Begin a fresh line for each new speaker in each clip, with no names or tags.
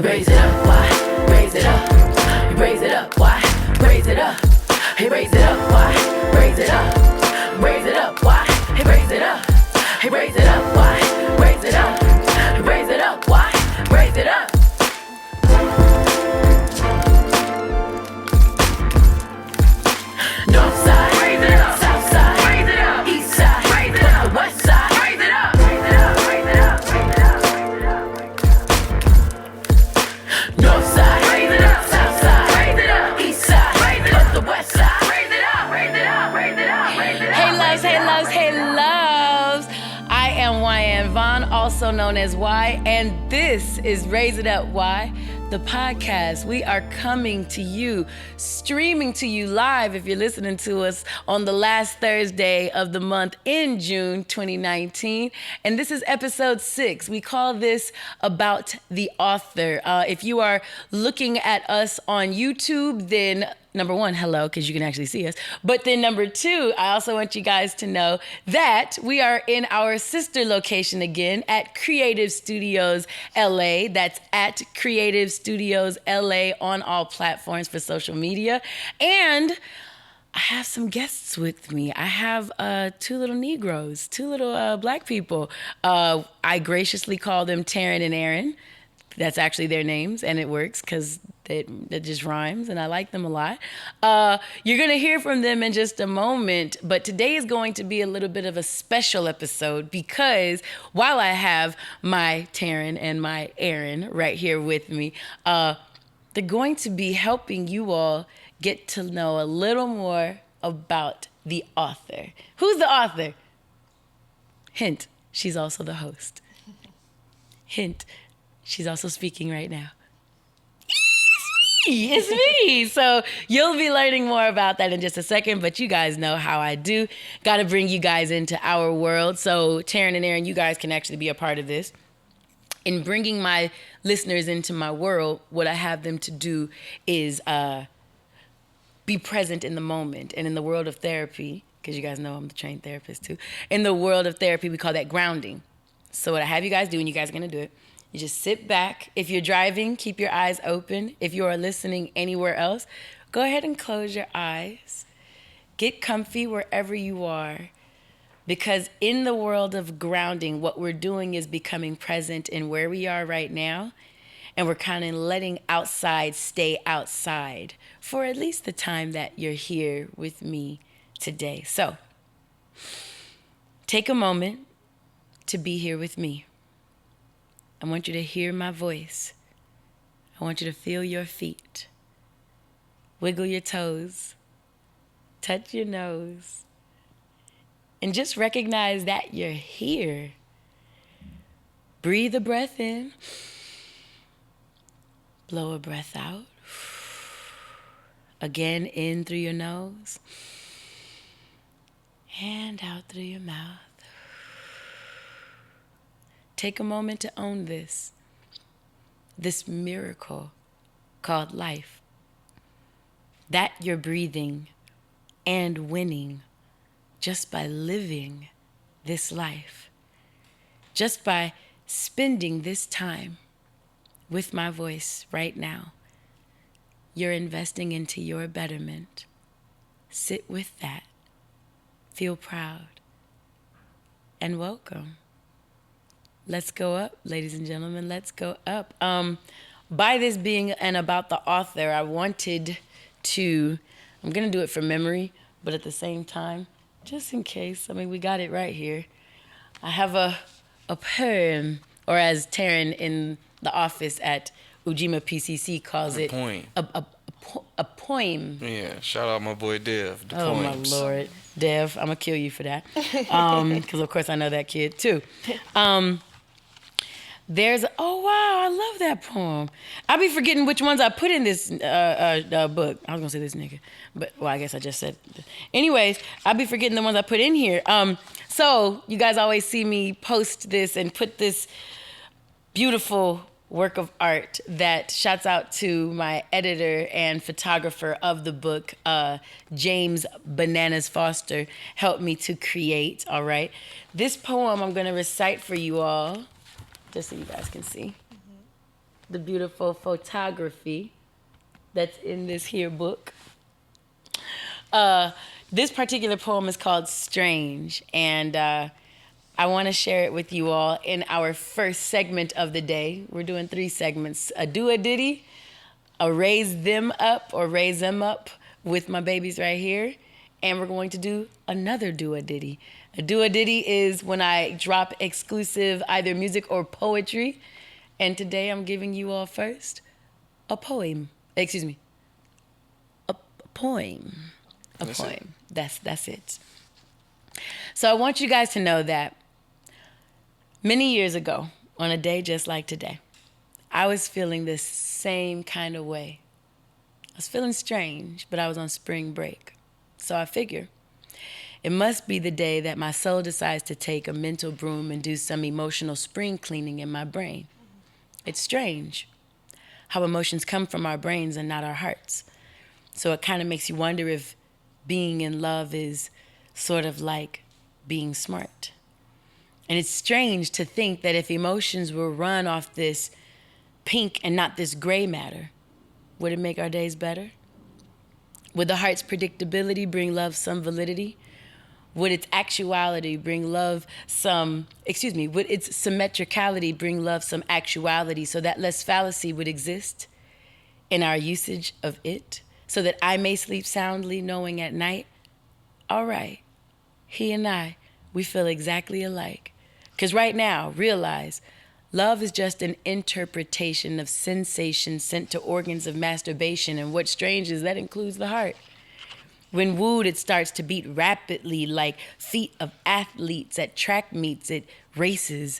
Raise it up, why? Raise it up. Raise it up, why? Raise it up. Hey, raise it up, why? Raise it up. Raise it up, why? Hey, raise it up. Hey, raise it up, why? Raise it up. Raise it up, why? Raise it up. North side, raise it up. South side, raise it up. East side, raise it up. West side, raise it up. Raise it up, raise it up, raise it up, raise it up, raise it up. North side, raise it up. South side, raise it up. East side, raise it up. The west side, raise it up. Raise it up, raise it up, raise it up.
Hey loves, hey loves, hey loves. I am Wyann Vaughn, also known as Y, and this is Raise It Up, Y, the podcast. We are coming to you, streaming to you live if you're listening to us on the last Thursday of the month in June 2019. And this is episode 6. We call this About the Author. If you are looking at us on YouTube, then number one, hello, because you can actually see us. But then number two, I also want you guys to know that we are in our sister location again at Creative Studios LA. That's at Creative Studios LA on all platforms for social media. And I have some guests with me. I have two little Negroes, two little black people. I graciously call them Terren and Erin. That's actually their names, and it works because it just rhymes, and I like them a lot. You're going to hear from them in just a moment, but today is going to be a little bit of a special episode because while I have my Terren and my Erin right here with me, they're going to be helping you all get to know a little more about the author. Who's the author? Hint, she's also the host. Hint, she's also speaking right now. It's me. So you'll be learning more about that in just a second, but you guys know how I do. Got to bring you guys into our world. So Terren and Erin, you guys can actually be a part of this. In bringing my listeners into my world, what I have them to do is be present in the moment. And in the world of therapy, because you guys know I'm the trained therapist too, in the world of therapy, we call that grounding. So what I have you guys do, and you guys are going to do it, you just sit back. If you're driving, keep your eyes open. If you are listening anywhere else, go ahead and close your eyes. Get comfy wherever you are. Because in the world of grounding, what we're doing is becoming present in where we are right now. And we're kind of letting outside stay outside for at least the time that you're here with me today. So take a moment to be here with me. I want you to hear my voice. I want you to feel your feet. Wiggle your toes. Touch your nose. And just recognize that you're here. Breathe a breath in. Blow a breath out. Again, in through your nose. And out through your mouth. Take a moment to own this miracle called life. That you're breathing and winning just by living this life. Just by spending this time with my voice right now. You're investing into your betterment. Sit with that. Feel proud. And welcome. Let's go up, ladies and gentlemen. Let's go up. By this being an about the author, I wanted to, I'm going to do it from memory, but at the same time, just in case, we got it right here. I have a poem, or as Terren in the office at Ujima PCC calls it, a poem.
Yeah, shout out my boy Dev. The
oh,
poems.
My Lord. Dev, I'm going to kill you for that. Because, of course, I know that kid, too. Oh, wow, I love that poem. I'll be forgetting which ones I put in this book. I was going to say this nigga, but, well, I guess I just said. Anyways, I'll be forgetting the ones I put in here. So you guys always see me post this and put this beautiful work of art that shouts out to my editor and photographer of the book, James Bananas Foster, helped me to create, all right? This poem I'm going to recite for you all, just so you guys can see. the beautiful photography that's in this here book. This particular poem is called Strange, and I want to share it with you all in our first segment of the day. We're doing 3 segments: a Doux-a-diddy, a raise them up with my babies right here, and we're going to do another Doux-a-diddy. A Doux-a-diddy is when I drop exclusive either music or poetry, and today I'm giving you all first a poem. Excuse me, a poem. A poem. That's it. So I want you guys to know that many years ago, on a day just like today, I was feeling this same kind of way. I was feeling strange, but I was on spring break. So I figure it must be the day that my soul decides to take a mental broom and do some emotional spring cleaning in my brain. It's strange how emotions come from our brains and not our hearts. So it kind of makes you wonder if being in love is sort of like being smart. And it's strange to think that if emotions were run off this pink and not this gray matter, would it make our days better? Would the heart's predictability bring love some validity? Would its actuality bring love would its symmetricality bring love some actuality so that less fallacy would exist in our usage of it? So that I may sleep soundly knowing at night, all right, he and I, we feel exactly alike. Because right now, realize, love is just an interpretation of sensation sent to organs of masturbation, and what's strange is that includes the heart. When wooed, it starts to beat rapidly like feet of athletes at track meets, it races,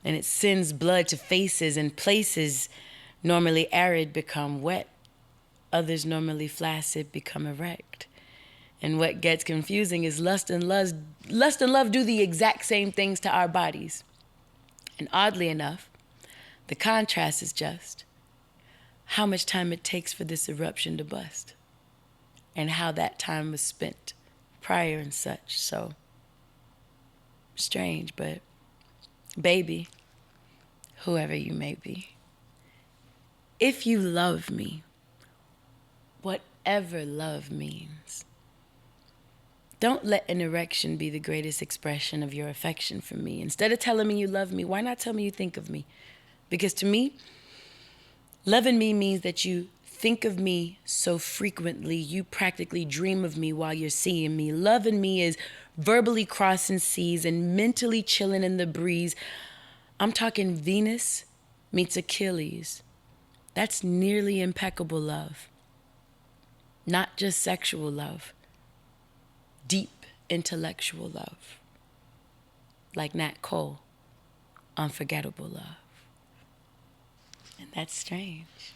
and it sends blood to faces and places normally arid become wet. Others normally flaccid become erect. And what gets confusing is lust and love do the exact same things to our bodies. And oddly enough, the contrast is just how much time it takes for this eruption to bust and how that time was spent prior and such. So strange, but baby, whoever you may be, if you love me, whatever love means, don't let an erection be the greatest expression of your affection for me. Instead of telling me you love me, why not tell me you think of me? Because to me, loving me means that you think of me so frequently, you practically dream of me while you're seeing me. Loving me is verbally crossing seas and mentally chilling in the breeze. I'm talking Venus meets Achilles. That's nearly impeccable love. Not just sexual love, deep intellectual love. Like Nat Cole, unforgettable love. And that's strange.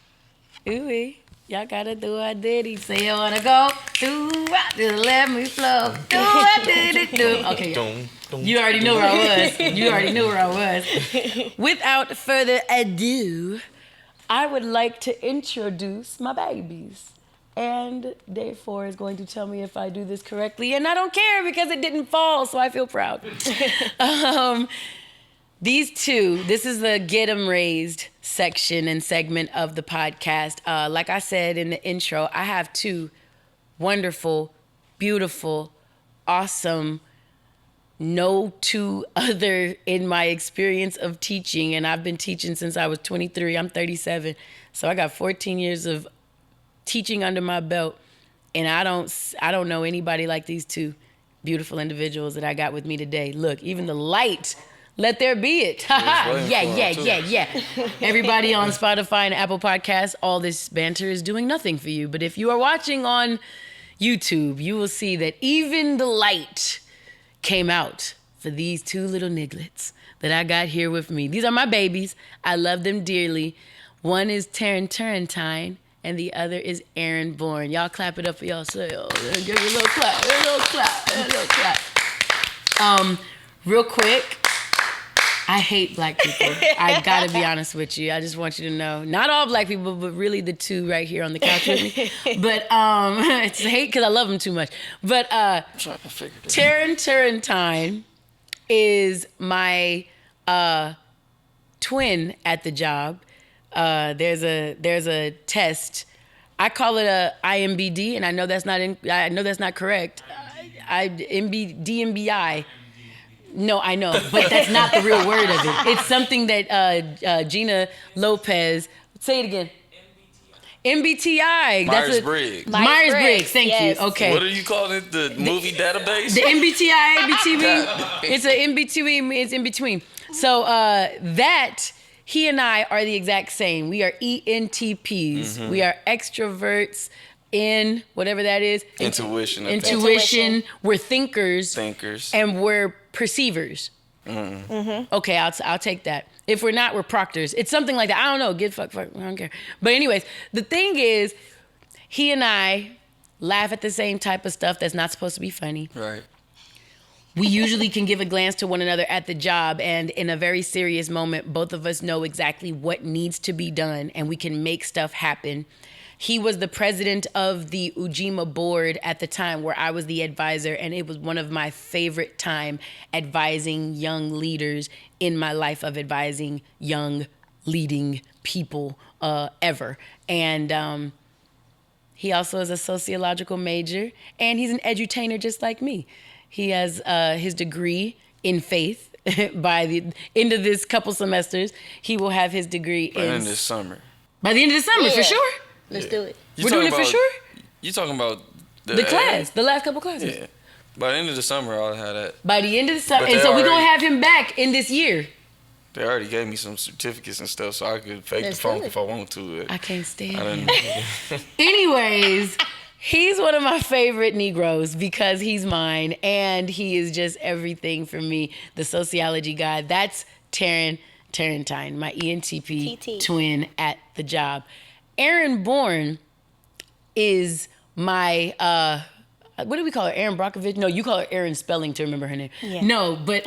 Ooh-wee, y'all gotta do a diddy. Say you wanna go, just let me flow. Do a diddy, do. Okay, you already knew where I was. Without further ado, I would like to introduce my babies. And day 4 is going to tell me if I do this correctly. And I don't care because it didn't fall, so I feel proud. These two, this is the Get 'em Raised section and segment of the podcast. Like I said in the intro, I have 2 wonderful, beautiful, awesome, no 2 other in my experience of teaching. And I've been teaching since I was 23. I'm 37. So I got 14 years of teaching under my belt, and I don't know anybody like these 2 beautiful individuals that I got with me today. Look, even the light, let there be it. Yeah. Everybody on Spotify and Apple Podcasts, all this banter is doing nothing for you. But if you are watching on YouTube, you will see that even the light came out for these 2 little nigglets that I got here with me. These are my babies. I love them dearly. One is Terren Erin, and the other is Erin Vaughn. Y'all clap it up for yourselves. Give you a little clap. Real quick, I hate black people. I gotta be honest with you. I just want you to know. Not all black people, but really the 2 right here on the couch with me. But it's hate because I love them too much. But Terren Erin is my twin at the job. there's a test. I call it a IMBD, and I know that's not correct. DMBI. No, I know, but that's not the real word of it. It's something that Gina Lopez. Say it again. MBTI.
Myers-Briggs.
Myers-Briggs. Thank
yes.
you. Okay.
What are you calling it? The movie database?
The MBTI, MBTI. It's an in-between. It's in between. So that he and I are the exact same. We are ENTPs. We are extroverts in whatever that is.
Intuition.
Intuition. We're thinkers. And we're perceivers. Okay, I'll take that. If we're not, we're proctors. It's something like that. I don't know. Get fuck. I don't care. But anyways, the thing is, he and I laugh at the same type of stuff that's not supposed to be funny.
Right.
We usually can give a glance to one another at the job, and in a very serious moment, both of us know exactly what needs to be done, and we can make stuff happen. He was the president of the Ujima board at the time where I was the advisor, and it was one of my favorite time advising young leaders in my life of advising young leading people ever. And he also is a sociological major, and he's an edutainer just like me. He has his degree in faith. By the end of this couple semesters, he will have his degree
By the end of this summer.
By the end of the summer, for sure.
Let's do it.
We're doing it for sure?
You talking about
The class, the last couple classes.
Yeah. By the end of the summer, I'll have that.
By the end of the summer.
But
And
they
so we're going to
already-
have him back in this year.
They already gave me some certificates and stuff, so I could fake
Let's
the funk
do it.
if I want to.
I can't stand
I
him.
didn't.
Anyways, he's one of my favorite Negroes because he's mine and he is just everything for me. The sociology guy. That's Terren Erin, my ENTP
TT.
twin at the job. Erin Bourne is my what do we call her? Erin Brockovich? No, you call her Erin Spelling to remember her name.
Yeah.
No, but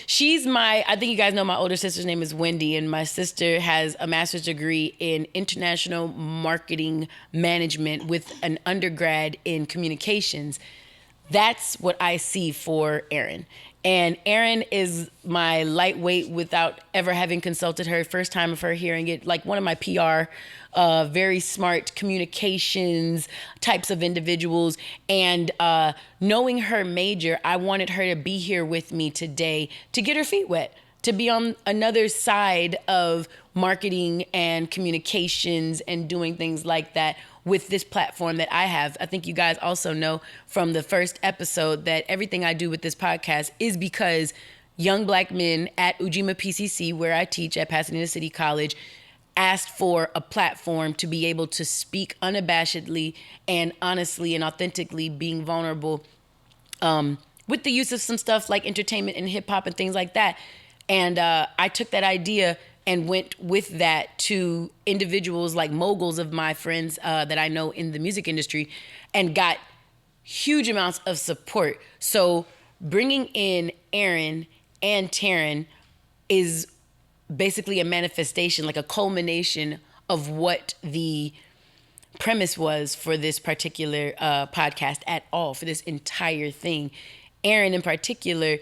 she's my, I think you guys know my older sister's name is Wendy, and my sister has a master's degree in international marketing management with an undergrad in communications. That's what I see for Erin. And Erin is my lightweight without ever having consulted her. First time of her hearing it, like one of my PR, very smart communications types of individuals. And knowing her major, I wanted her to be here with me today to get her feet wet, to be on another side of marketing and communications and doing things like that with this platform that I have. I think you guys also know from the first episode that everything I do with this podcast is because young Black men at Ujima PCC, where I teach at Pasadena City College, asked for a platform to be able to speak unabashedly and honestly and authentically, being vulnerable with the use of some stuff like entertainment and hip hop and things like that. And I took that idea and went with that to individuals like moguls of my friends that I know in the music industry and got huge amounts of support. So bringing in Erin and Terren is basically a manifestation, like a culmination of what the premise was for this particular podcast at all, for this entire thing. Erin in particular,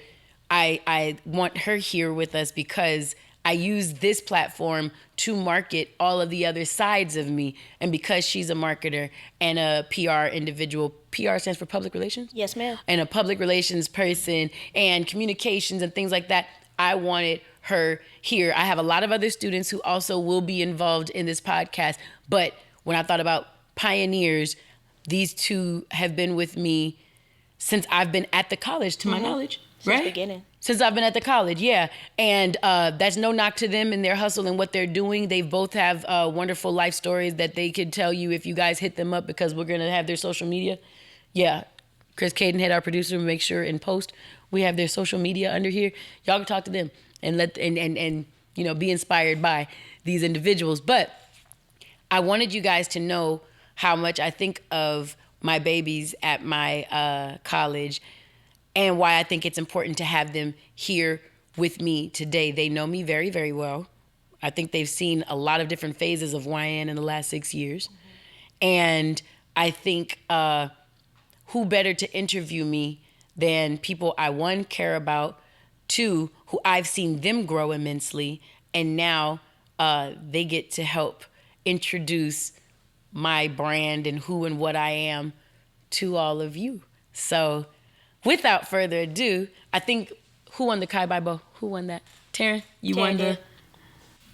I want her here with us because I use this platform to market all of the other sides of me. And because she's a marketer and a PR individual, PR stands for public relations?
Yes, ma'am.
And a public relations person and communications and things like that, I wanted her here. I have a lot of other students who also will be involved in this podcast. But when I thought about pioneers, these two have been with me since I've been at the college, to my knowledge.
Since beginning.
Since I've been at the college, yeah. And that's no knock to them and their hustle and what they're doing. They both have wonderful life stories that they could tell you if you guys hit them up, because we're going to have their social media. Yeah. Chris Cadenhead, our producer, make sure in post we have their social media under here. Y'all can talk to them and and you know, be inspired by these individuals. But I wanted you guys to know how much I think of my babies at my college, and why I think it's important to have them here with me today. They know me very, very well. I think they've seen a lot of different phases of Wyann in the last 6 years. And I think who better to interview me than people I, one, care about, two, who I've seen them grow immensely, and now they get to help introduce my brand and who and what I am to all of you. So without further ado, I think, who won the Kai by Bo? Who won that? Terren, you won the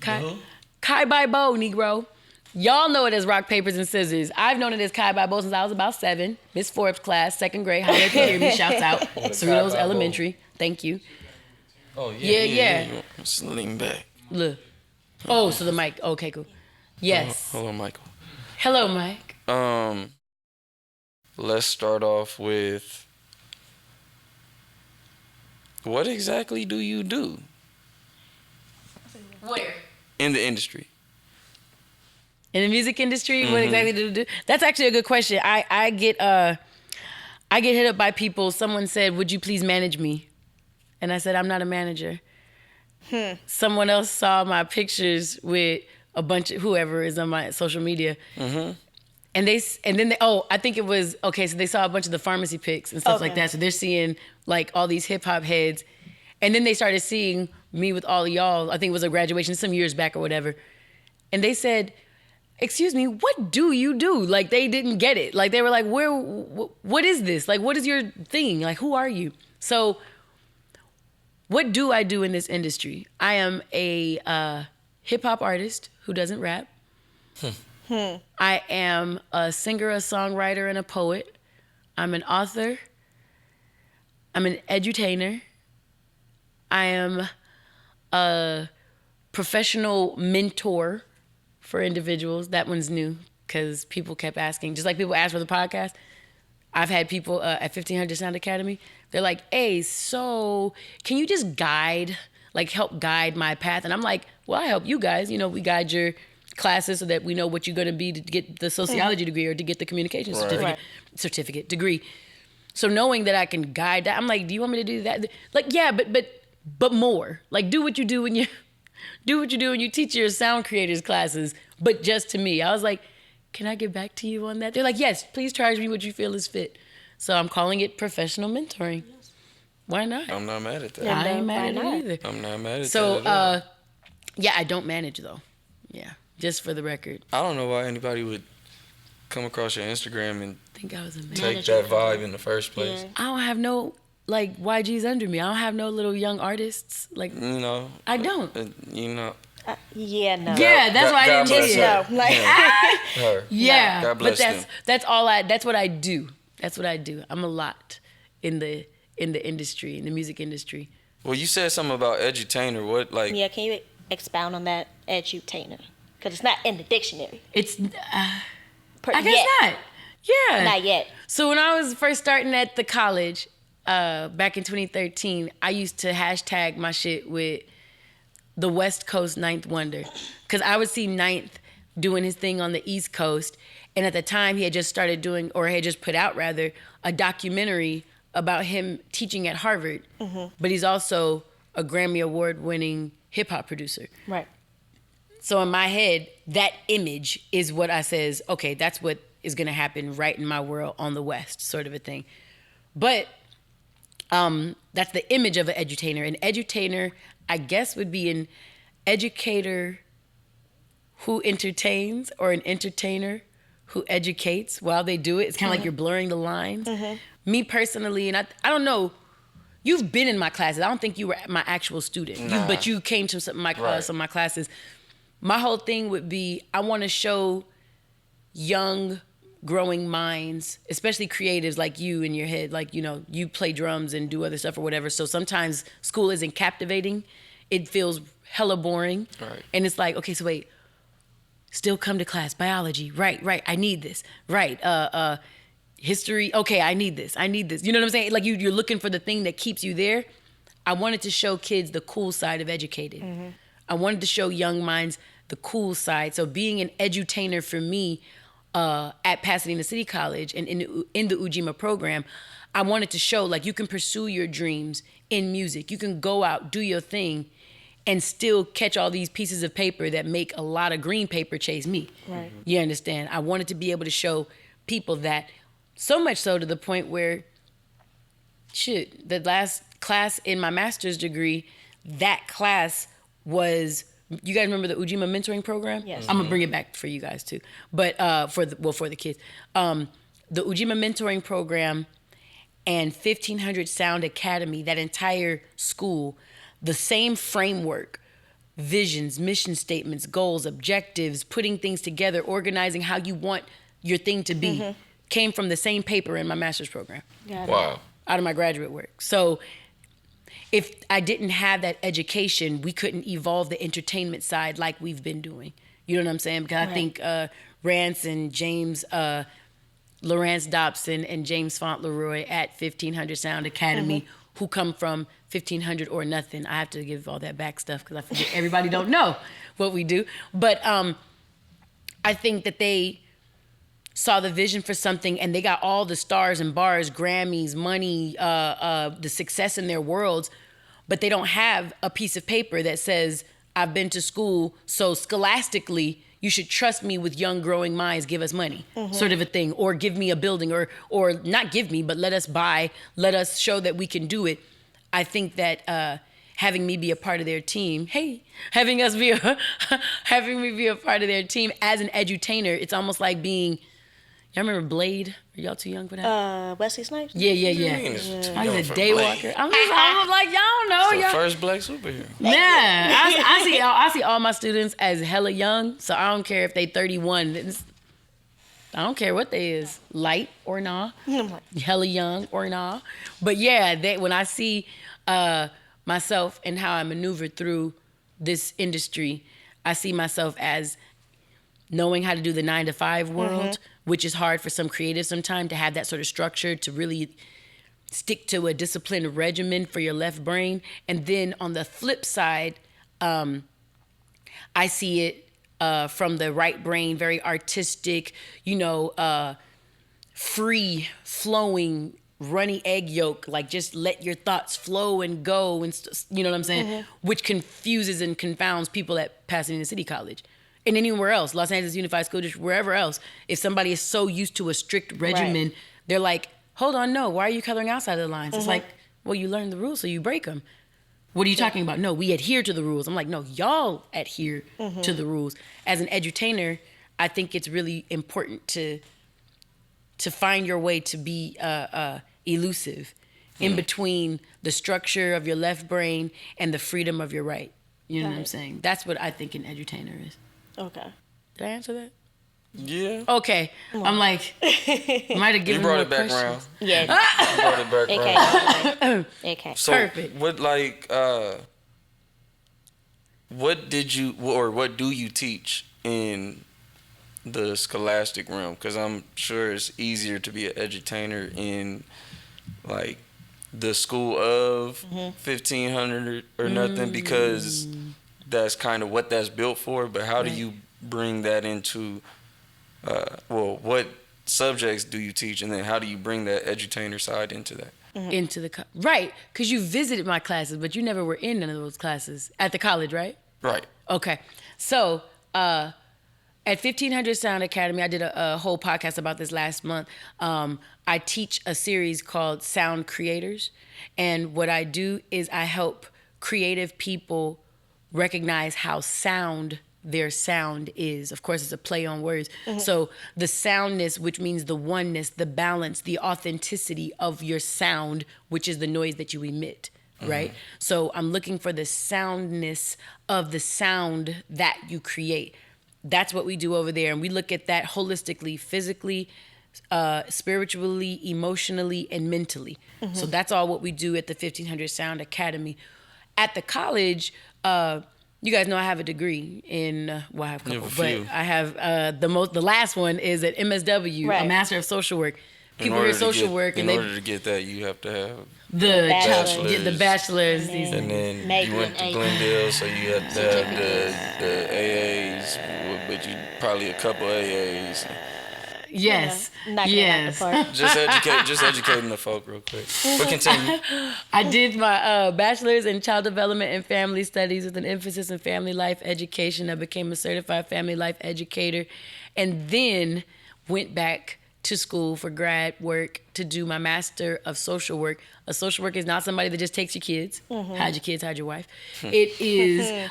Kai? Kai by Bo, Negro. Y'all know it as rock, papers, and scissors. I've known it as Kai by Bo since I was about 7. Miss Forbes class, 2nd grade. Holla if you hear me, shouts out. Cerritos Elementary. Thank you.
Oh, yeah.
Yeah.
Just lean back.
Look. Oh, so the mic. Okay, cool. Yes.
Hello, Michael.
Hello, Mike.
Let's start off with, what exactly do you do
Where?
in the industry?
In the music industry, what exactly do you do? That's actually a good question. I get hit up by people. Someone said, "Would you please manage me?" And I said, "I'm not a manager." Someone else saw my pictures with a bunch of whoever is on my social media, and then they I think it was okay. So they saw a bunch of the pharmacy pics and stuff like that. So they're seeing like all these hip hop heads, and then they started seeing me with all of y'all. I think it was a graduation some years back or whatever, and they said, "Excuse me, what do you do?" Like they didn't get it. Like they were like, what is this? Like, what is your thing? Like, who are you? So what do I do in this industry? I am a hip hop artist who doesn't rap. I am a singer, a songwriter, and a poet. I'm an author. I'm an edutainer. I am a professional mentor for individuals. That one's new because people kept asking. Just like people asked for the podcast, I've had people at 1500 Sound Academy. They're like, "Hey, so can you just help guide my path?" And I'm like, "Well, I help you guys. You know, we guide your classes so that we know what you're going to be to get the sociology degree or to get the communication certificate degree." So knowing that I can guide that, I'm like, "Do you want me to do that?" Like, yeah, but more. Like, do what you do when you teach your sound creators classes, but just to me. I was like, "Can I get back to you on that?" They're like, "Yes, please charge me what you feel is fit." So I'm calling it professional mentoring. Why not?
I'm not mad at that.
I ain't mad at it either.
I'm not mad at
So,
that at all.
yeah, I don't manage though. Yeah, just for the record.
I don't know why anybody would come across your Instagram and
I think I was a manager.
take that vibe in the first place.
Yeah.
I don't have no YGs under me. I don't have no little young artists. Like,
You know.
I don't.
You know.
Yeah, no.
Yeah, that's why I
God
didn't
bless
say
her.
it.
No, like
Her.
Yeah,
God bless
but
them.
that's all that's what I do. That's what I do. I'm a lot in the industry, in the music industry.
Well, you said something about edutainer. What, like?
yeah. Can you expound on that edutainer? Because it's not in the dictionary.
It's I guess
yet.
not. Yeah.
Not yet.
So when I was first starting at the college, back in 2013, I used to hashtag my shit with the West Coast Ninth Wonder. Because I would see Ninth doing his thing on the East Coast. And at the time, he had just started doing, or had just put out rather, a documentary about him teaching at Harvard. But he's also a Grammy Award-winning hip-hop producer.
Right.
So in my head, that image is what I says, okay, that's what is going to happen right in my world on the West, sort of a thing. But that's the image of an edutainer. An edutainer, I guess, would be an educator who entertains or an entertainer who educates while they do it. It's kind of like you're blurring the lines. Me personally, and I don't know, you've been in my classes. I don't think you were my actual student, but you came to some of my classes. My whole thing would be, I want to show young, growing minds, especially creatives like you in your head, like, you know, you play drums and do other stuff or whatever. So sometimes school isn't captivating. It feels hella boring.
Right.
And it's like, okay, so wait, still come to class, biology, right, I need this, right, history, okay, I need this, you know what I'm saying? Like you're looking for the thing that keeps you there. I wanted to show kids the cool side of educated. I wanted to show young minds the cool side. So being an edutainer for me at Pasadena City College and in the Ujima program, I wanted to show like you can pursue your dreams in music. You can go out, do your thing, and still catch all these pieces of paper that make a lot of green paper chase me.
Right.
You understand? I wanted to be able to show people that, so much so to the point where, the last class in my master's degree, that class was you guys remember the Ujima mentoring program?
Yes.
I'm gonna bring it back for you guys too, but for the kids, the Ujima mentoring program and 1500 Sound Academy, that entire school, the same framework, visions, mission statements, goals, objectives, putting things together, organizing how you want your thing to be, came from the same paper in my master's program.
Wow.
Out of my graduate work. So if I didn't have that education, we couldn't evolve the entertainment side like we've been doing. You know what I'm saying? Because I think Rance and James, Lawrence Dobson and James Fauntleroy at 1500 Sound Academy, who come from 1500 or nothing. I have to give all that back stuff because I forget everybody don't know what we do. But I think that they saw the vision for something and they got all the stars and bars, Grammys, money, the success in their worlds, but they don't have a piece of paper that says, I've been to school, so scholastically, you should trust me with young growing minds, give us money, sort of a thing, or give me a building, or not give me, but let us show that we can do it. I think that having me be a part of their team, having me be a part of their team as an edutainer, it's almost like being, y'all remember Blade? Are y'all too young for that?
Wesley Snipes?
Yeah. I was a daywalker. I'm like, y'all don't know.
It's the
Y'all.
first black superhero.
Yeah, I see all my students as hella young, so I don't care if they 31. I don't care what they is, light or nah, hella young or nah. But yeah, when I see myself and how I maneuvered through this industry, I see myself as knowing how to do the 9-to-5 world, which is hard for some creatives sometimes to have that sort of structure, to really stick to a disciplined regimen for your left brain. And then on the flip side, I see it from the right brain, very artistic, free flowing, runny egg yolk, like just let your thoughts flow and go, and you know what I'm saying? Which confuses and confounds people at Pasadena City College. And anywhere else, Los Angeles Unified School District, wherever else, if somebody is so used to a strict regimen, they're like, hold on, no, why are you coloring outside of the lines? It's like, well, you learn the rules, so you break them. What are you talking about? No, we adhere to the rules. I'm like, no, y'all adhere to the rules. As an edutainer, I think it's really important to find your way to be elusive in between the structure of your left brain and the freedom of your right. You know what I'm saying? That's what I think an edutainer is.
Okay.
Did I answer that?
Yeah.
Okay. I'm like, might have given
You brought
more
it back
questions.
around.
Yeah.
You brought it back around.
Okay.
So
Perfect.
what what do you teach in the scholastic realm? Because I'm sure it's easier to be an edutainer in like the school of 1500 or nothing, because that's kind of what that's built for. But how do you bring that into what subjects do you teach, and then how do you bring that edutainer side into that?
Into the right, because you visited my classes, but you never were in none of those classes at the college, right?
Right.
Okay. So at 1500 Sound Academy, I did a whole podcast about this last month. I teach a series called Sound Creators. And what I do is I help creative people recognize how sound their sound is. Of course, it's a play on words. So the soundness, which means the oneness, the balance, the authenticity of your sound, which is the noise that you emit, right? So I'm looking for the soundness of the sound that you create. That's what we do over there. And we look at that holistically, physically, spiritually, emotionally, and mentally. So that's all what we do at the 1500 Sound Academy. At the college, you guys know I have a degree in, I have a couple, but I have the last one is at MSW, a Master of Social Work. People hear social work, and
in order to get that, you have to have
the bachelor's.
And then you went to Glendale, so you have to have the AAs, but you probably a couple AAs.
Yes. Yes.
Just educating the folk real quick. But continue.
I did my bachelor's in child development and family studies with an emphasis in family life education. I became a certified family life educator, and then went back to school for grad work to do my master of social work. A social worker is not somebody that just takes your kids, hide your kids, hide your wife. It is,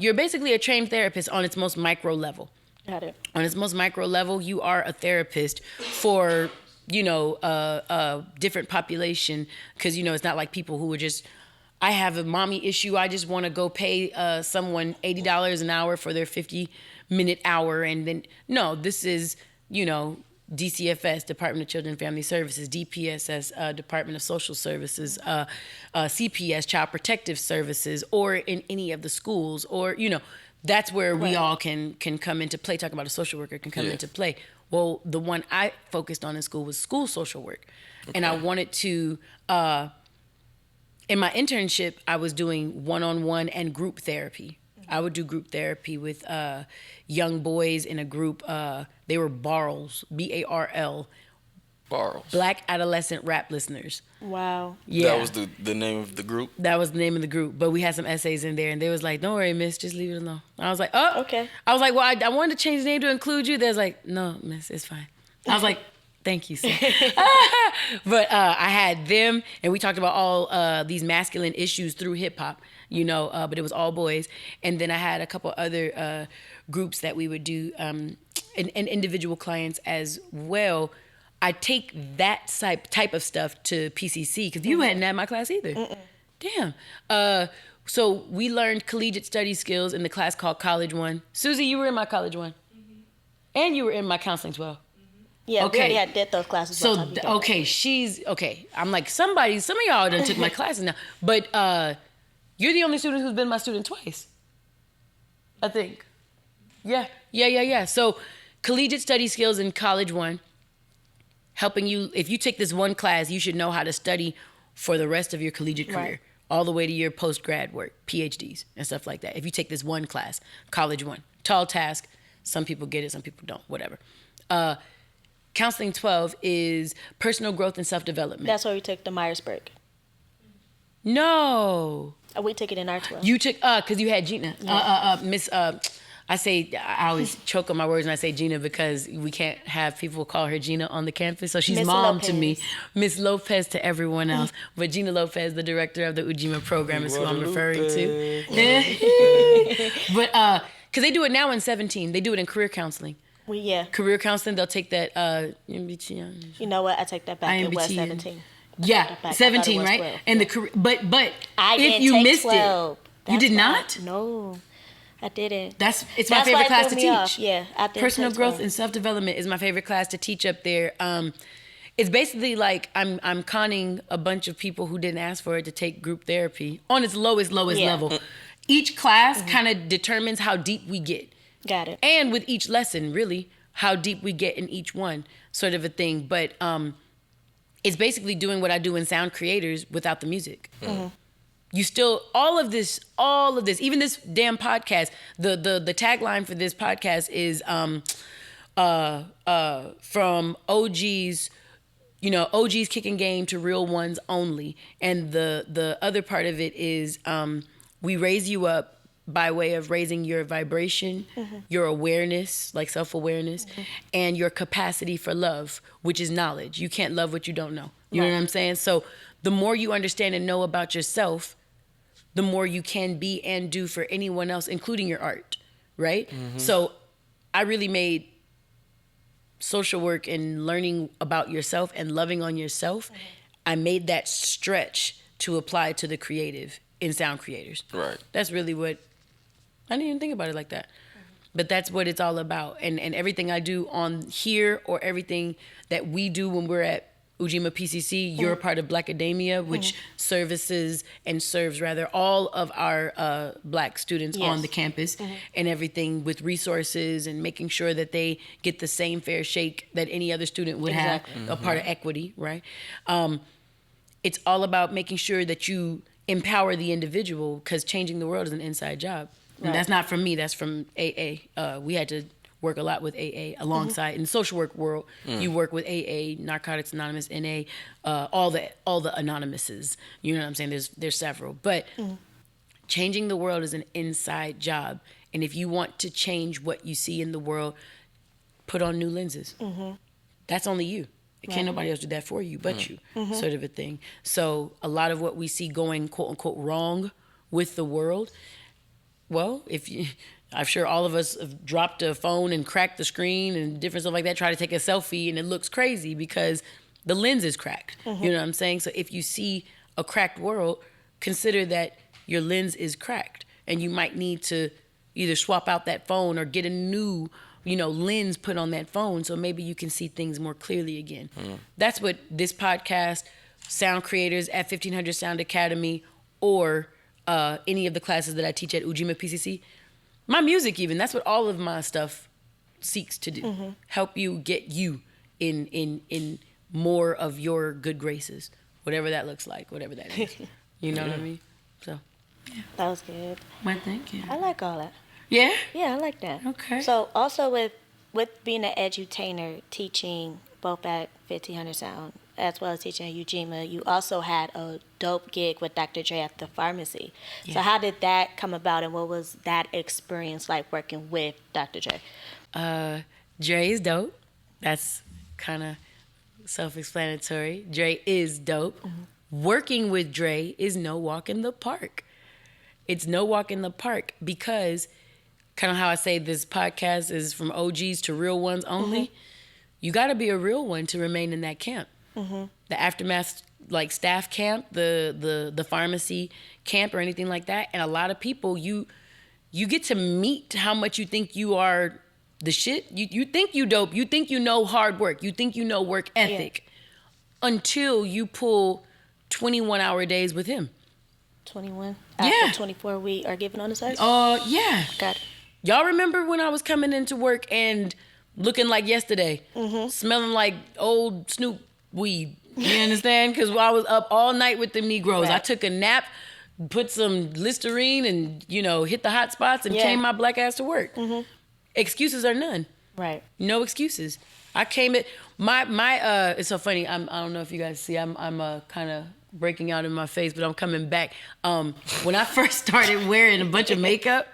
you're basically a trained therapist on its most micro level.
Got it.
On its most micro level, you are a therapist for, a different population. Because, it's not like people who are just, I have a mommy issue. I just want to go pay someone $80 an hour for their 50-minute hour. And then, no, this is, DCFS, Department of Children and Family Services, DPSS, Department of Social Services, CPS, Child Protective Services, or in any of the schools, or, that's where we all can come into play. Talk about a social worker can come into play. Well, the one I focused on in school was school social work. Okay. And I wanted to, in my internship, I was doing one-on-one and group therapy. I would do group therapy with young boys in a group. They were BARLs, BARL.
Barrels.
Black Adolescent Rap Listeners.
Wow.
Yeah.
That was the name of the group?
That was the name of the group. But we had some essays in there, and they was like, don't worry, miss, just leave it alone. I was like, oh.
Okay.
I was like, well, I wanted to change the name to include you. They was like, no, miss, it's fine. I was like, thank you, sir. But I had them, and we talked about all these masculine issues through hip-hop, but it was all boys. And then I had a couple other groups that we would do, and individual clients as well. I take that type of stuff to PCC because you hadn't had my class either. Damn. So we learned collegiate study skills in the class called College 1. Susie, you were in my College 1. And you were in my Counseling 12.
Yeah,
Okay.
we already did those classes.
So, okay. I'm like, some of y'all done took my classes now. But you're the only student who's been my student twice, I think. Yeah. So collegiate study skills in College 1. Helping you, if you take this one class, you should know how to study for the rest of your collegiate career, all the way to your post-grad work, PhDs and stuff like that. If you take this one class, College 1, tall task. Some people get it, some people don't, whatever. Counseling 12 is personal growth and self-development.
That's where we took the Myers-Briggs.
No.
We took it in our 12.
You took, because you had Gina. Miss, I always choke on my words when I say Gina because we can't have people call her Gina on the campus. So she's
Miss
mom
Lopez.
to me. Miss Lopez to everyone else. But Gina Lopez, the director of the Ujima program, is who I'm referring to. But, because they do it now in 17. They do it in career counseling. Career counseling, they'll take that.
You know what? I take that back. It was 17.
Yeah, 17, right?
12.
And the career, but
I
if
didn't
you
take
missed
12.
it, you did not?
No, I didn't.
It's my favorite class to teach.
Off. Yeah, I didn't
Personal
take
growth
12.
and self-development is my favorite class to teach up there. It's basically like I'm conning a bunch of people who didn't ask for it to take group therapy on its lowest level. Each class kind of determines how deep we get.
Got it.
And with each lesson, really, how deep we get in each one, sort of a thing. But it's basically doing what I do in Sound Creators without the music. You still, all of this, even this damn podcast, the tagline for this podcast is from OGs, OGs kicking game to real ones only. And the other part of it is we raise you up by way of raising your vibration, your awareness, like self-awareness, and your capacity for love, which is knowledge. You can't love what you don't know. You know what I'm saying? So the more you understand and know about yourself, the more you can be and do for anyone else, including your art, right? So I really made social work and learning about yourself and loving on yourself, I made that stretch to apply to the creative in Sound Creators.
Right.
That's really what, I didn't even think about it like that. But that's what it's all about. And everything I do on here or everything that we do when we're at Ujima PCC, you're a part of Black Academia, which services and serves rather all of our Black students on the campus and everything with resources and making sure that they get the same fair shake that any other student would have, a part of equity, right? It's all about making sure that you empower the individual because changing the world is an inside job. And that's not from me, that's from AA. We had to work a lot with AA alongside in the social work world. You work with AA, Narcotics Anonymous, NA, all the anonymouses. You know what I'm saying? There's several, but changing the world is an inside job. And if you want to change what you see in the world, put on new lenses. that's only you. Can't nobody else do that for you but you, sort of a thing. So a lot of what we see going, quote unquote, wrong with the world, well, I'm sure all of us have dropped a phone and cracked the screen and different stuff like that, try to take a selfie, and it looks crazy because the lens is cracked. You know what I'm saying? So if you see a cracked world, consider that your lens is cracked, and you might need to either swap out that phone or get a new lens put on that phone so maybe you can see things more clearly again. That's what this podcast, sound creators at 1500 Sound Academy, or any of the classes that I teach at Ujima PCC, my music even, that's what all of my stuff seeks to do. Help you get you in more of your good graces, whatever that looks like, whatever that is. You know what I mean? So.
That was good.
Well, thank you.
I like all that.
Yeah?
Yeah, I like that.
Okay.
So also with being an edutainer, teaching both at 1500 Sound as well as teaching at Ujima, you also had a dope gig with Dr. Dre at the pharmacy. Yeah. So how did that come about, and what was that experience like working with Dr. Dre?
Dre is dope. That's kind of self-explanatory. Dre is dope. Working with Dre is no walk in the park. It's no walk in the park because kind of how I say this podcast is from OGs to real ones only. You got to be a real one to remain in that camp. The aftermath, like staff camp, the pharmacy camp or anything like that. And a lot of people, you get to meet how much you think you are the shit. You think you dope. You think you know hard work. You think you know work ethic until you pull 21-hour days with him. 21? After
24 we are given on the side?
Yeah.
Got it.
Y'all remember when I was coming into work and looking like yesterday, smelling like old Snoop weed? You understand? Because I was up all night with the Negroes. Right. I took a nap, put some Listerine, and hit the hot spots and came my black ass to work. Excuses are none. Right. No excuses. I came at my it's so funny. I don't know if you guys see. I'm kind of breaking out in my face, but I'm coming back. When I first started wearing a bunch of makeup,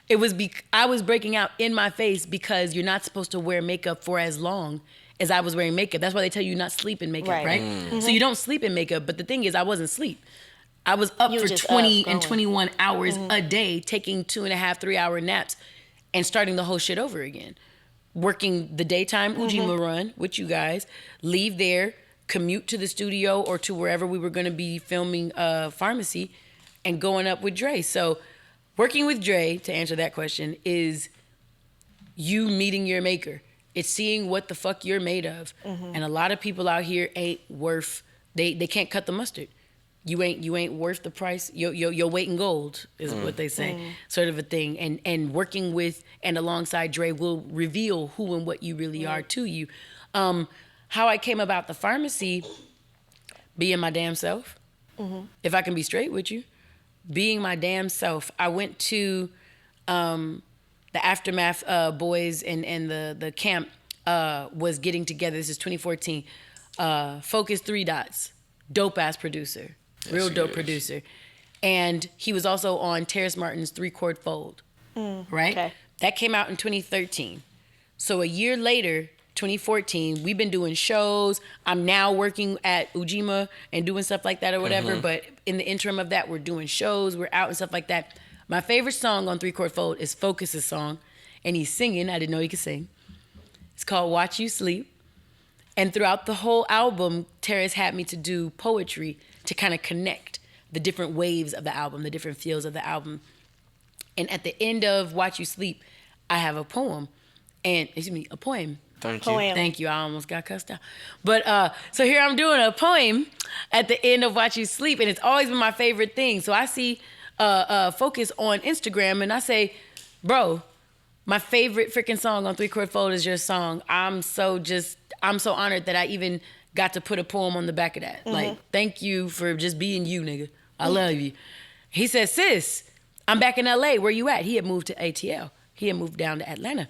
it was I was breaking out in my face because you're not supposed to wear makeup for as long as I was wearing makeup. That's why they tell you not sleep in makeup, right? So you don't sleep in makeup. But the thing is, I wasn't asleep. I was up for 20 and 21 hours a day, taking 2.5, 3 hour naps and starting the whole shit over again. Working the daytime Ujima run with you guys, leave there, commute to the studio or to wherever we were going to be filming pharmacy, and going up with Dre. So working with Dre, to answer that question, is you meeting your maker. It's seeing what the fuck you're made of. And a lot of people out here ain't worth, they can't cut the mustard. You ain't worth the price. Your weight in gold is what they say, sort of a thing. And working with and alongside Dre will reveal who and what you really are to you. How I came about the pharmacy, being my damn self. If I can be straight with you, being my damn self. I went to the Aftermath boys and the camp was getting together. This is 2014. Focus 3 Dots, dope ass producer. Real dope producer. And he was also on Terrace Martin's 3-Chord Fold, right? Okay. That came out in 2013. So a year later, 2014, we've been doing shows. I'm now working at Ujima and doing stuff like that or whatever. But in the interim of that, we're doing shows. We're out and stuff like that. My favorite song on 3-Chord Fold is Focus's song. And he's singing. I didn't know he could sing. It's called Watch You Sleep. And throughout the whole album, Terrace had me to do poetry to kind of connect the different waves of the album, the different feels of the album. And at the end of Watch You Sleep, I have a poem. A poem.
Thank you.
Thank you. I almost got cussed out. But so here I'm doing a poem at the end of Watch You Sleep, and it's always been my favorite thing. So I see Focus on Instagram, and I say, bro, my favorite freaking song on 3-Chord Fold is your song. I'm so honored that I even got to put a poem on the back of that. Like, thank you for just being you, nigga. I love you. He said, sis, I'm back in LA. Where you at? He had moved to ATL. He had moved down to Atlanta.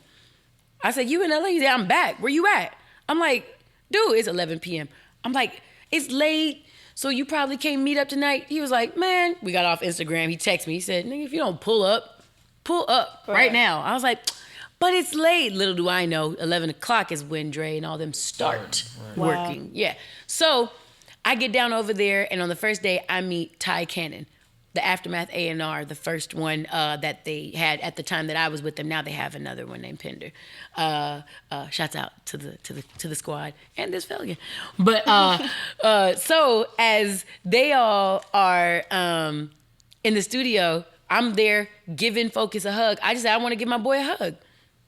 I said, you in LA? He said, I'm back. Where you at? I'm like, dude, it's 11 p.m. I'm like, it's late, so you probably can't meet up tonight. He was like, man, we got off Instagram. He texted me. He said, nigga, if you don't pull up right now. I was like, But it's late. Little do I know, 11 o'clock is when Dre and all them start working.
Wow.
Yeah. So I get down over there, and on the first day, I meet Ty Cannon, the Aftermath A&R, the first one that they had at the time that I was with them. Now they have another one named Pender. Shouts out to the squad and this fellow. But so as they all are in the studio, I'm there giving Focus a hug. I just said I want to give my boy a hug.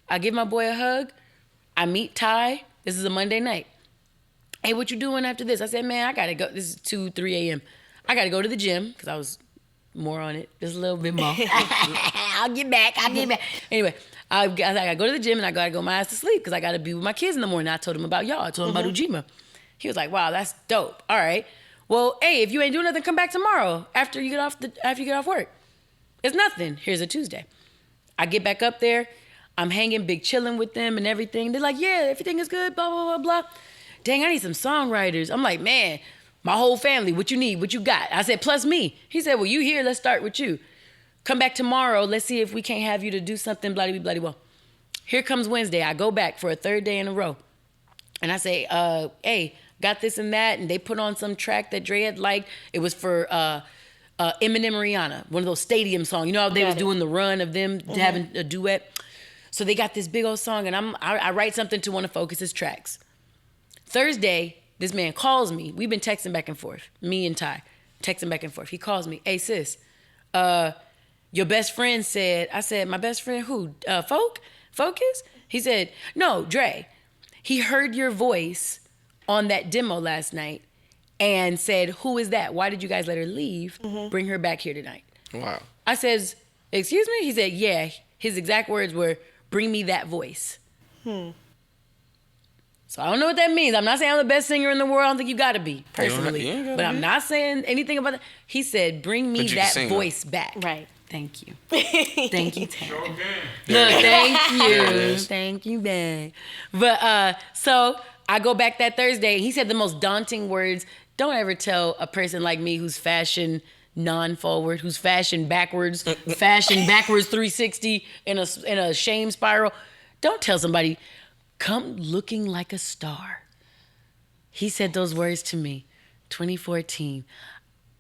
I give my boy a hug. I meet Ty. This is a Monday night. Hey, what you doing after this? I said, man, I gotta go. This is 2, 3 a.m. I gotta go to the gym because I was more on it, just a little bit more. I'll get back. Anyway, I gotta go to the gym and I gotta go my ass to sleep because I gotta be with my kids in the morning. I told him about y'all. I told him about Ujima. He was like, wow, that's dope. All right. Well, hey, if you ain't doing nothing, come back tomorrow after you get off work. It's nothing. Here's a Tuesday. I get back up there. I'm hanging, big chilling with them and everything. They're like, yeah, everything is good, blah, blah, blah, blah. Dang, I need some songwriters. I'm like, man, my whole family, what you need, what you got? I said, plus me. He said, well, you here, let's start with you. Come back tomorrow, let's see if we can't have you to do something, bloody, bloody, well. Here comes Wednesday. I go back for a third day in a row. And I say, hey, got this and that. And they put on some track that Dre had liked. It was for Eminem and Rihanna, one of those stadium songs. You know how they was doing the run of them having a duet? So they got this big old song, and I write something to one of Focus's tracks. Thursday, this man calls me. We've been texting back and forth, me and Ty, texting back and forth. He calls me, hey, sis, your best friend said, I said, my best friend who? Focus? He said, no, Dre. He heard your voice on that demo last night and said, who is that? Why did you guys let her leave? Bring her back here tonight.
Wow.
I says, excuse me? He said, yeah. His exact words were, bring me that voice. So I don't know what that means. I'm not saying I'm the best singer in the world. I don't think you got to be, personally. But I'm not saying anything about that. He said, bring me that voice back.
Right.
Thank you. Thank you, Terren. Look, thank you. Thank you, babe. But so I go back that Thursday. He said the most daunting words. Don't ever tell a person like me who's fashion non-forward, who's fashion backwards 360 in a shame spiral. Don't tell somebody, come looking like a star. He said those words to me, 2014.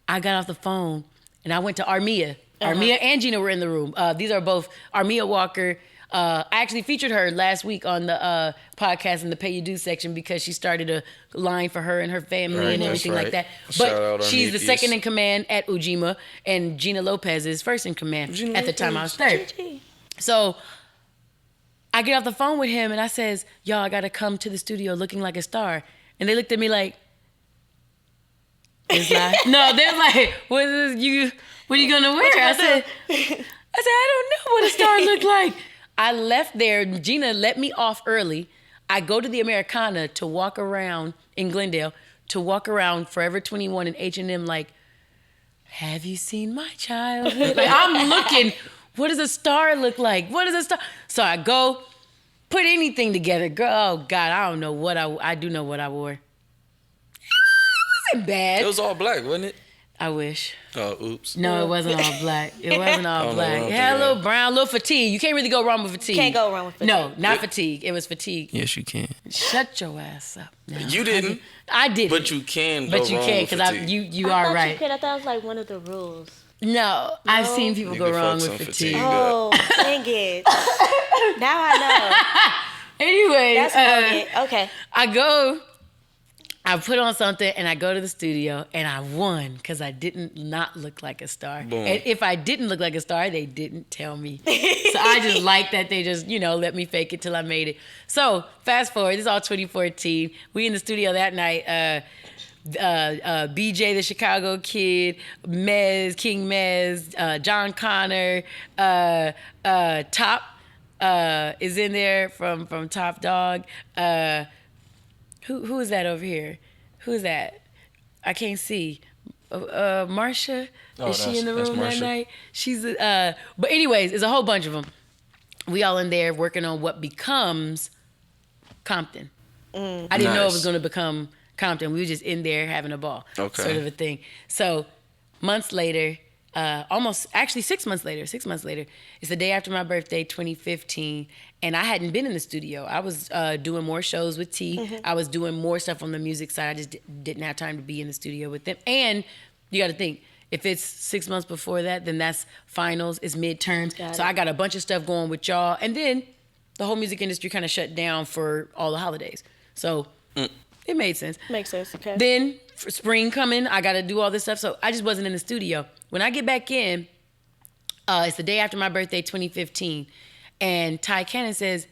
I got off the phone and I went to Armia. Armia and Gina were in the room. These are both Armia Walker. I actually featured her last week on the podcast in the Pay You Do section because she started a line for her and her family and everything like that. But she's the second in command at Ujima, and Gina Lopez is first in command at the time I was third. So I get off the phone with him and I says, y'all, I got to come to the studio looking like a star. And they looked at me like, no, they're like, what are you gonna wear? I said, I don't know what a star looked like. I left there. Gina let me off early. I go to the Americana to walk around in Glendale, to walk around Forever 21 and H&M like, have you seen my child? Like, I'm looking, what does a star look like? What is a star? So I go, put anything together. Girl, oh God, I don't know what I do know what I wore. It wasn't bad.
It was all black, wasn't it?
I wish.
Oh, oops.
No, it wasn't all black. It wasn't all black. It had a little brown, little fatigue. You can't really go wrong with fatigue.
Can't go wrong with fatigue.
No, not fatigue. It was fatigue.
Yes, you can.
Shut your ass up. No,
You didn't.
I did.
But you can go
But you
wrong
can,
with
because
fatigue.
you
I
are
thought
right.
You could. I thought it was like one of the rules.
No, I've seen people go
Nigga
wrong
fuck
with
some
fatigue.
fatigue.
Oh, dang it. Now I
Anyway,
know. That's it. Okay.
I put on something and I go to the studio and I won because I didn't not look like a star.
Boom.
And if I didn't look like a star, they didn't tell me. So I just like that they just, let me fake it till I made it. So fast forward, this is all 2014. We in the studio that night. BJ, the Chicago Kid, King Mez, John Connor, Top is in there from Top Dog. Who is that over here? Who is that? I can't see. Marsha? Is she in the room that night? She's but anyways, it's a whole bunch of them. We all in there working on what becomes Compton. I didn't know it was going to become Compton. We were just in there having a ball, sort of a thing. So months later, almost actually 6 months later. 6 months later, it's the day after my birthday, 2015, and I hadn't been in the studio. I was doing more shows with T. I was doing more stuff on the music side. I just didn't have time to be in the studio with them. And you got to think, if it's 6 months before that, then that's finals, it's midterms. So I got a bunch of stuff going with y'all, and then the whole music industry kind of shut down for all the holidays. So it made sense.
Makes sense. Okay.
Then for spring coming, I got to do all this stuff. So I just wasn't in the studio. When I get back in, it's the day after my birthday, 2015. And Ty Cannon says,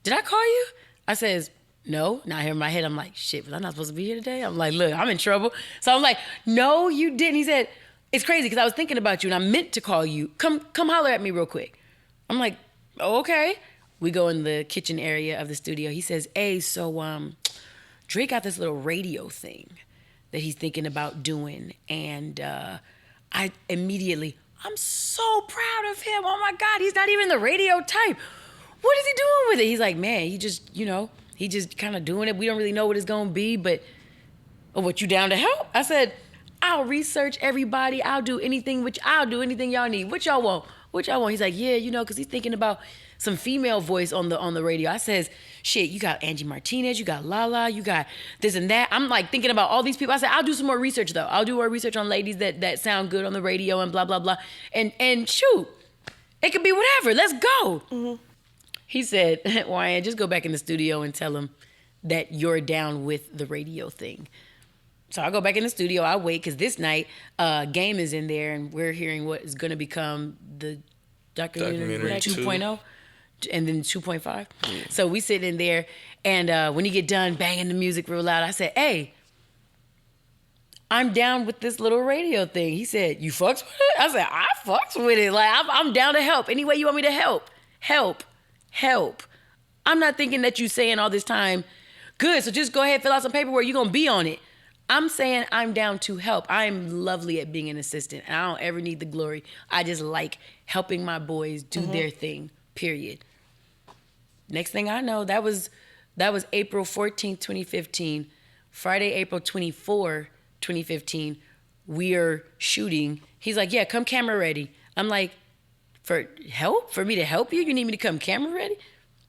"Did I call you?" I says, "No." Now here in my head, I'm like, shit, was I not supposed to be here today? I'm like, look, I'm in trouble. So I'm like, "No, you didn't." He said, "It's crazy because I was thinking about you and I meant to call you. Come holler at me real quick." I'm like, "Oh, okay." We go in the kitchen area of the studio. He says, "Hey, so Drake got this little radio thing that he's thinking about doing." And I immediately, I'm so proud of him. Oh my God, he's not even the radio type. What is he doing with it? He's like, man, he just, he just kind of doing it. We don't really know what it's going to be, but what, you down to help? I said, I'll research everybody. I'll do anything y'all need. What y'all want? He's like, yeah, because he's thinking about some female voice on the radio. I says, shit, you got Angie Martinez, you got Lala, you got this and that. I'm like thinking about all these people. I said, I'll do some more research though. I'll do more research on ladies that sound good on the radio and blah, blah, blah. And shoot, it could be whatever. Let's go. Mm-hmm. He said, Wyann, just go back in the studio and tell him that you're down with the radio thing. So I go back in the studio, I wait, because this night, Game is in there, and we're hearing what is going to become the documentary 2.0, and then 2.5. Yeah. So we sit in there, and when he get done banging the music real loud, I said, hey, I'm down with this little radio thing. He said, you fucks with it? I said, I fucks with it. Like, I'm down to help. Any way you want me to help. I'm not thinking that you saying all this time, good, so just go ahead, fill out some paperwork, you're going to be on it. I'm saying I'm down to help. I'm lovely at being an assistant, and I don't ever need the glory. I just like helping my boys do their thing, period. Next thing I know, that was April 14th, 2015. Friday, April 24, 2015, we are shooting. He's like, yeah, come camera ready. I'm like, for help? For me to help you? You need me to come camera ready?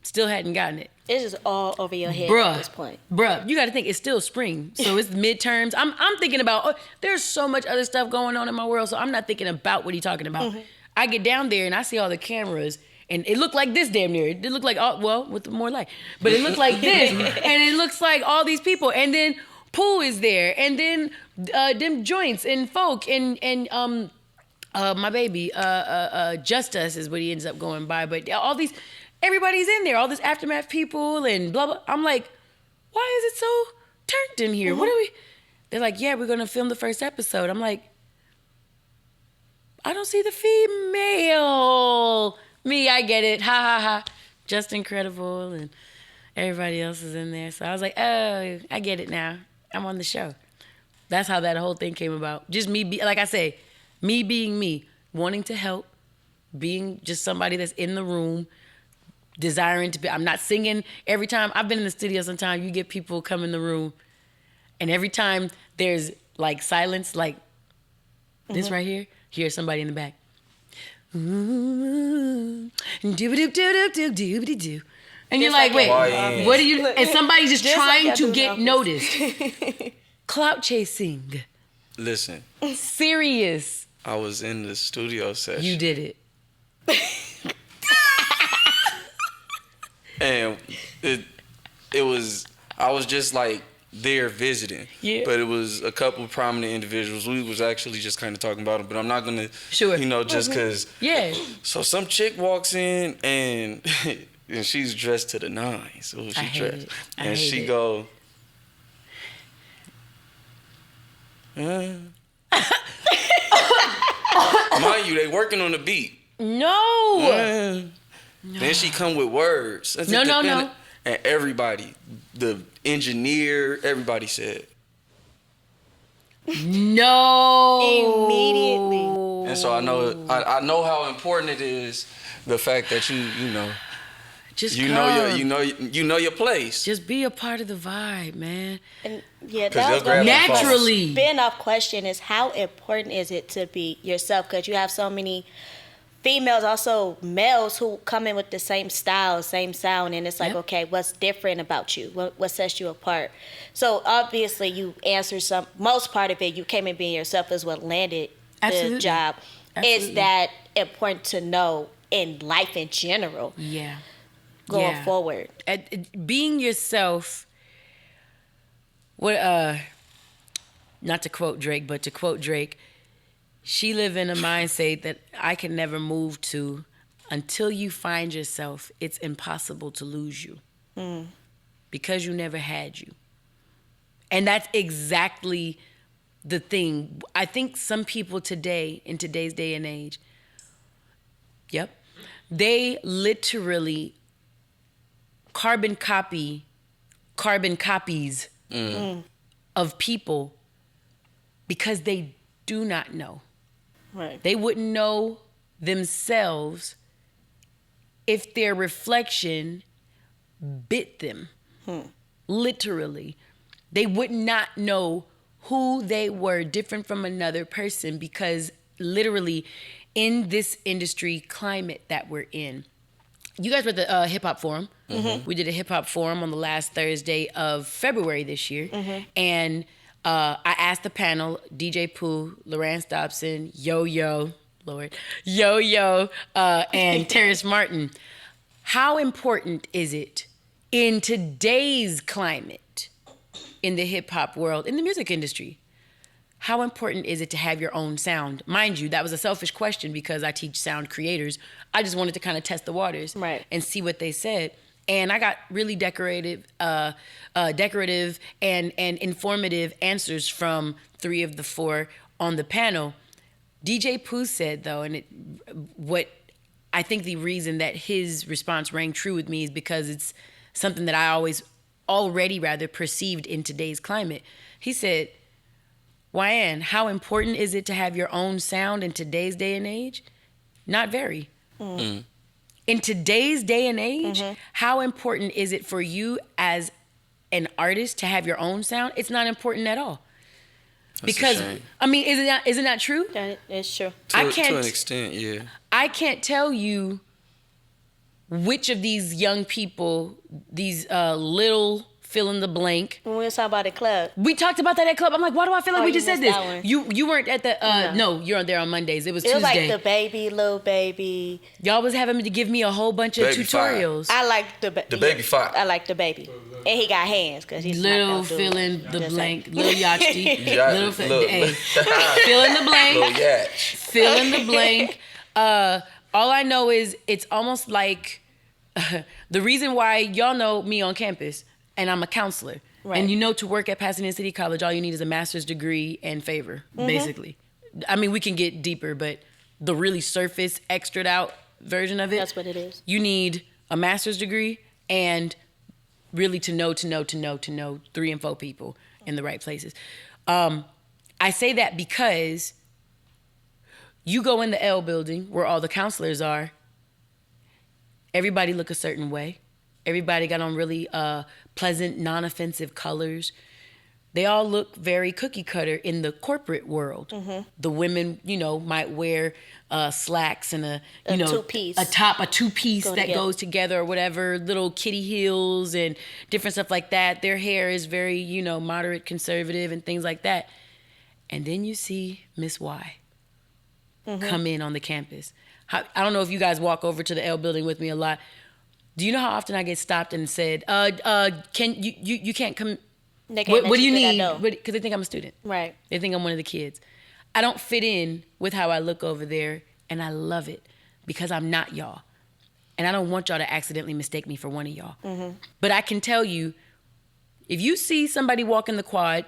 Still hadn't gotten it.
It's just all over your head at this point.
Bruh, you got to think, it's still spring. So it's midterms. I'm thinking about, there's so much other stuff going on in my world, so I'm not thinking about what he's talking about. Mm-hmm. I get down there and I see all the cameras, and it looked like this damn near. It looked like, with more light. But it looked like this, and it looks like all these people. And then Pooh is there, and then them joints and folk, and my baby, Just Us is what he ends up going by. But all these... everybody's in there, all this Aftermath people and blah, blah. I'm like, why is it so turned in here? Mm-hmm. What are we? They're like, yeah, we're going to film the first episode. I'm like, I don't see the female. Me, I get it. Ha, ha, ha. Just Incredible, and everybody else is in there. So I was like, oh, I get it now. I'm on the show. That's how that whole thing came about. Just me, like I say, me being me, wanting to help, being just somebody that's in the room, desiring to be. I'm not singing every time. I've been in the studio sometime, you get people come in the room, and every time there's like silence, like this right here, hear somebody in the back. Doo-ba-doo-doo-doo-doo-doo-doo-doo. And you're like, wait, what are you? And somebody's just trying to get noticed. Clout chasing.
Listen.
Serious.
I was in the studio session.
You did it.
And it was, I was just like there visiting. Yeah. But it was a couple of prominent individuals. We was actually just kind of talking about them, but I'm not going to, just because. Yeah. So some chick walks in and she's dressed to the nines. So she's dressed. And she go, mind you, they working on the beat.
No.
No. Then she come with words.
No.
And everybody, the engineer, everybody said.
No.
Immediately.
And so I know how important it is, the fact that you
Just
you
come.
know your place.
Just be a part of the vibe, man.
And yeah,
'Cause
that was
they'll grab
gonna be
the phone.
Naturally.
spin off question is how important is it to be yourself? Because you have so many females, also males, who come in with the same style, same sound, and it's like,
Yep.
okay, what's different about you? What sets you apart? So obviously, you answered most part of it. You came in being yourself is what landed
Absolutely.
the job.
Absolutely.
Is that important to know in life in general
Yeah.
going
Yeah.
forward?
Being yourself. What? Not to quote Drake, but to quote Drake, she live in a mindset that I can never move to. Until you find yourself, it's impossible to lose you. Because you never had you. And that's exactly the thing. I think some people today, in today's day and age, they literally carbon copies of people because they do not know.
Right.
They wouldn't know themselves if their reflection bit them. Literally. They would not know who they were different from another person because literally in this industry climate that we're in. You guys were at the hip hop forum. We did a hip hop forum on the last Thursday of February this year. And I asked the panel, DJ Pooh, Lorance Dobson, Yo-Yo, and Terrace Martin, how important is it in today's climate in the hip hop world, in the music industry? How important is it to have your own sound? Mind you, that was a selfish question because I teach sound creators. I just wanted to kind of test the waters and see what they said. And I got really decorative and informative answers from 3 of the 4 on the panel. DJ Pooh said, though, and what I think the reason that his response rang true with me is because it's something that I already perceived in today's climate. He said, Wyann, how important is it to have your own sound in today's day and age? Not very. In today's day and age, how important is it for you as an artist to have your own sound? It's not important at all.
That's
because
a shame.
I mean, isn't that true?
That is true.
To an extent, yeah.
I can't tell you which of these young people, these little fill in the blank.
When we were talking about the club.
We talked about that at club. I'm like, why do I feel like we
you
just said
missed
this?
that one.
You weren't at the no, you're there on Mondays. It was
It was
Tuesday.
like the baby, little baby.
Y'all was having me to give me a whole bunch of
Baby
tutorials.
I like the
baby five.
I like the baby, and he got hands because he's
Little
not
fill in the
Just
blank,
like-
little Yachty. Little
Look.
hey, fill in the blank.
Little yatch.
Fill in the blank. All I know is it's almost like the reason why y'all know me on campus, and I'm a counselor.
Right.
And you know, to work at Pasadena City College, all you need is a master's degree and favor, basically. I mean, we can get deeper, but the really surface, extra'd out version of it.
That's what it is.
You need a master's degree and really to know 3 and 4 people in the right places. I say that because you go in the L building where all the counselors are, everybody look a certain way. Everybody got on really pleasant, non-offensive colors. They all look very cookie cutter in the corporate world. The women, might wear slacks and a
two-piece.
a two-piece that
together.
goes together or whatever, little kitty heels and different stuff like that. Their hair is very, moderate, conservative and things like that. And then you see Miss Y come in on the campus. I don't know if you guys walk over to the L building with me a lot. Do you know how often I get stopped and said, can you can't come?
They can't
What do you
let
need?
know.
Because they think I'm a student.
Right.
They think I'm one of the kids. I don't fit in with how I look over there, and I love it because I'm not y'all. And I don't want y'all to accidentally mistake me for one of y'all. But I can tell you, if you see somebody walk in the quad,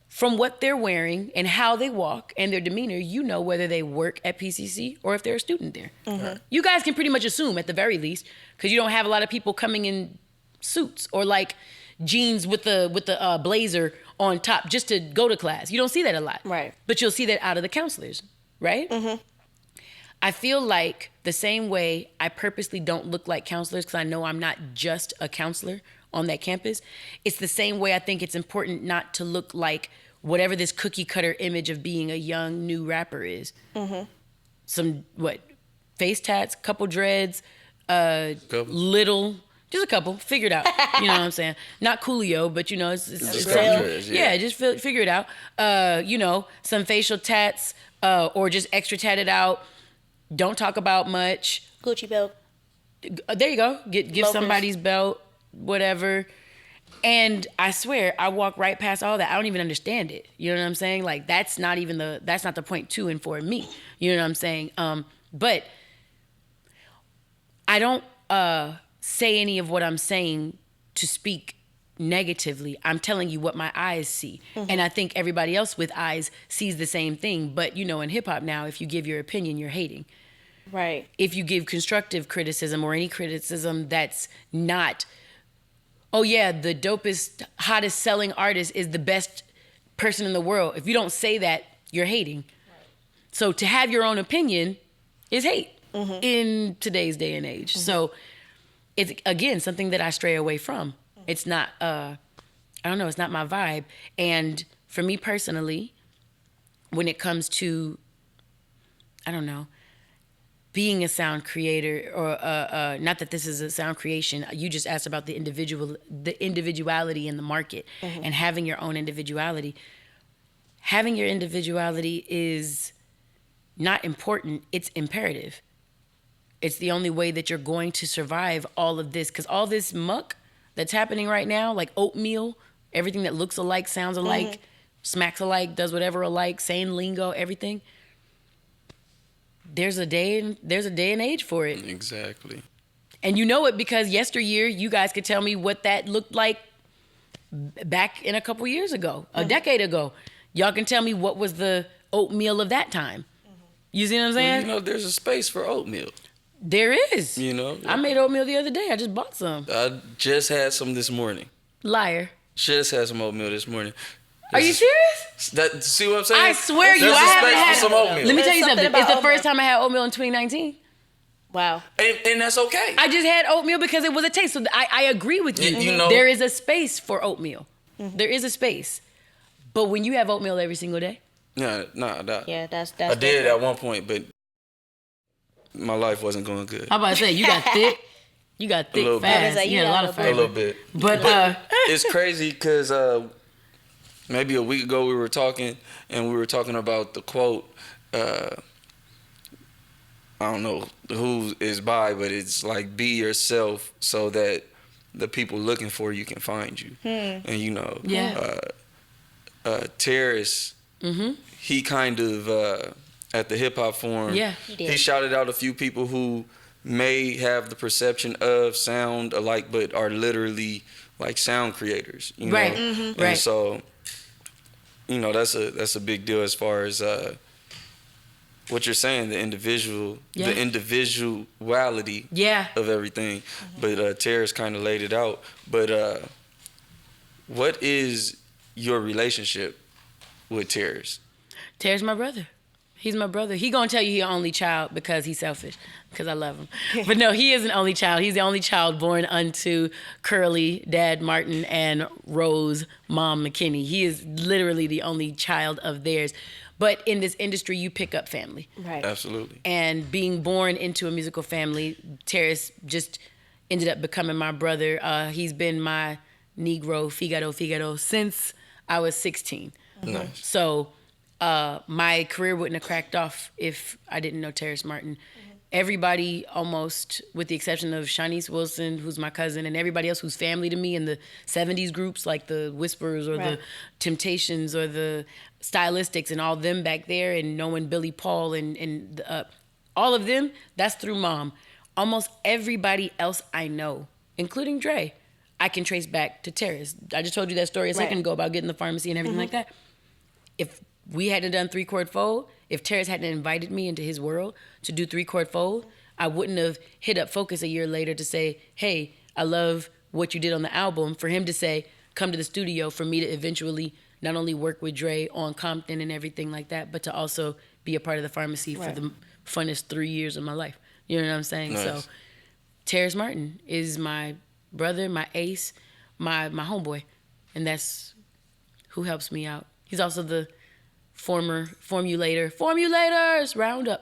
from what they're wearing and how they walk and their demeanor, you know whether they work at PCC or if they're a student there. You guys can pretty much assume at the very least, because you don't have a lot of people coming in suits or like jeans with the blazer on top just to go to class. You don't see that a lot.
Right.
But you'll see that out of the counselors, right? I feel like the same way I purposely don't look like counselors because I know I'm not just a counselor on that campus. It's the same way I think it's important not to look like whatever this cookie cutter image of being a young new rapper is. Some face tats, couple dreads, little, just a couple, figure it out. You know what I'm saying? Not Coolio, but it's
Just couple dreads, yeah.
just figure it out. Some facial tats or just extra tatted out. Don't talk about much.
Gucci belt.
There you go. Give
Loafers.
somebody's belt, whatever. And I swear, I walk right past all that. I don't even understand it. You know what I'm saying? Like that's not the point to and for me. You know what I'm saying? But I don't say any of what I'm saying to speak negatively. I'm telling you what my eyes see. And I think everybody else with eyes sees the same thing. But in hip hop now, if you give your opinion, you're hating.
Right.
If you give constructive criticism or any criticism that's not, oh yeah, the dopest, hottest selling artist is the best person in the world. If you don't say that, you're hating. Right. So to have your own opinion is hate in today's day and age. So it's, again, something that I stray away from. It's not, it's not my vibe. And for me personally, when it comes to, being a sound creator or not that this is a sound creation, you just asked about the individuality in the market and having your own individuality. Having your individuality is not important, it's imperative. It's the only way that you're going to survive all of this, because all this muck that's happening right now, like oatmeal, everything that looks alike, sounds alike, smacks alike, does whatever alike, same lingo, everything. There's a day and age for it.
Exactly.
And you know it because yesteryear, you guys could tell me what that looked like back in a couple years ago, a decade ago. Y'all can tell me what was the oatmeal of that time. You see what I'm saying?
Well, there's a space for oatmeal.
There is.
I
made oatmeal the other day. I just bought some.
I just had some this morning.
Liar.
Just had some oatmeal this morning.
Are you serious?
See what I'm saying?
I swear you.
There's
I
a
haven't
space
had
for some oatmeal.
Let me tell you
There's
something.
something
It's the
about
first
oatmeal.
time I had oatmeal in 2019.
Wow.
And that's okay.
I just had oatmeal because it was a taste. So I agree with you.
You know-
There is a space for oatmeal. There is a space. But when you have oatmeal every single day,
Nah.
Yeah, that's
I did
different.
at one point, but my life wasn't going good.
I'm about to say, you got thick. You got thick
little bit.
fast.
I was like,
You
you
had a
got
lot
a
of
A
flavor.
little bit.
But
It's crazy because maybe a week ago we were talking about the quote. I don't know who is by, but it's like, be yourself so that the people looking for you can find you. And
Yeah.
Terrace, he kind of at the hip hop forum,
Yeah.
He did.
he shouted out a few people who may have the perception of sound alike, but are literally like sound creators. You
Right.
know? And
Right.
so, that's a big deal as far as what you're saying, the individuality
yeah.
of everything. But Terrace kind of laid it out. But what is your relationship with Terrace?
Terry's my brother. He's my brother. He gonna tell you he an only child because he's selfish, because I love him. But no, he is an only child. He's the only child born unto Curly, Dad Martin, and Rose, Mom McKinney. He is literally the only child of theirs. But in this industry, you pick up family.
Right.
Absolutely.
And being born into a musical family, Terrace just ended up becoming my brother. He's been my Negro, Figaro, since I was 16.
Nice.
So my career wouldn't have cracked off if I didn't know Terrace Martin. Everybody, almost, with the exception of Shanice Wilson, who's my cousin, and everybody else who's family to me in the 70s groups, like the Whisperers or the Temptations or the Stylistics and all them back there, and knowing Billy Paul and all of them, that's through Mom. Almost everybody else I know, including Dre, I can trace back to Terrace. I just told you that story a second ago about getting the pharmacy and everything like that. If we hadn't done 3-chord fold, if Terrace hadn't invited me into his world to do 3-chord fold, I wouldn't have hit up Focus a year later to say, hey, I love what you did on the album. For him to say, come to the studio, for me to eventually not only work with Dre on Compton and everything like that, but to also be a part of the pharmacy for the funnest 3 years of my life. You know what I'm saying?
Nice.
So Terrace Martin is my brother, my ace, my homeboy, and that's who helps me out. He's also the former formulators roundup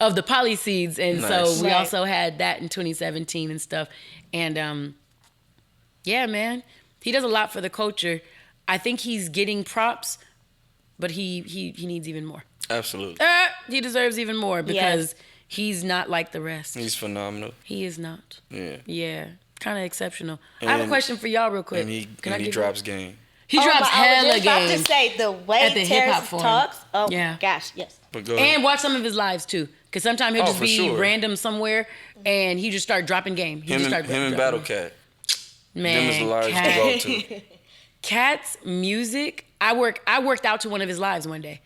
of the poly seeds, and
Nice.
so we also had that in 2017 and stuff. And yeah, man, he does a lot for the culture. I think he's getting props, but he needs even more.
Absolutely.
He deserves even more because he's not like the rest.
He's phenomenal.
He is not.
Yeah.
Yeah, kind of exceptional. I have a question for y'all real quick.
And he
Can I get
drops game.
He drops
I was
hella
just about
game.
to say the way
at the hip-hop
Terrace
forum.
talks. Oh
Yeah.
gosh, yes.
But go ahead.
And watch some of his lives too, because sometimes he'll just
for
be
sure.
random somewhere, and he just start dropping game. He
Him
just
and,
start
him and
dropping
Battle
game.
Cat.
Man,
Them is the lives to
Cat.
go to.
Cat's music. I worked out to one of his lives one day,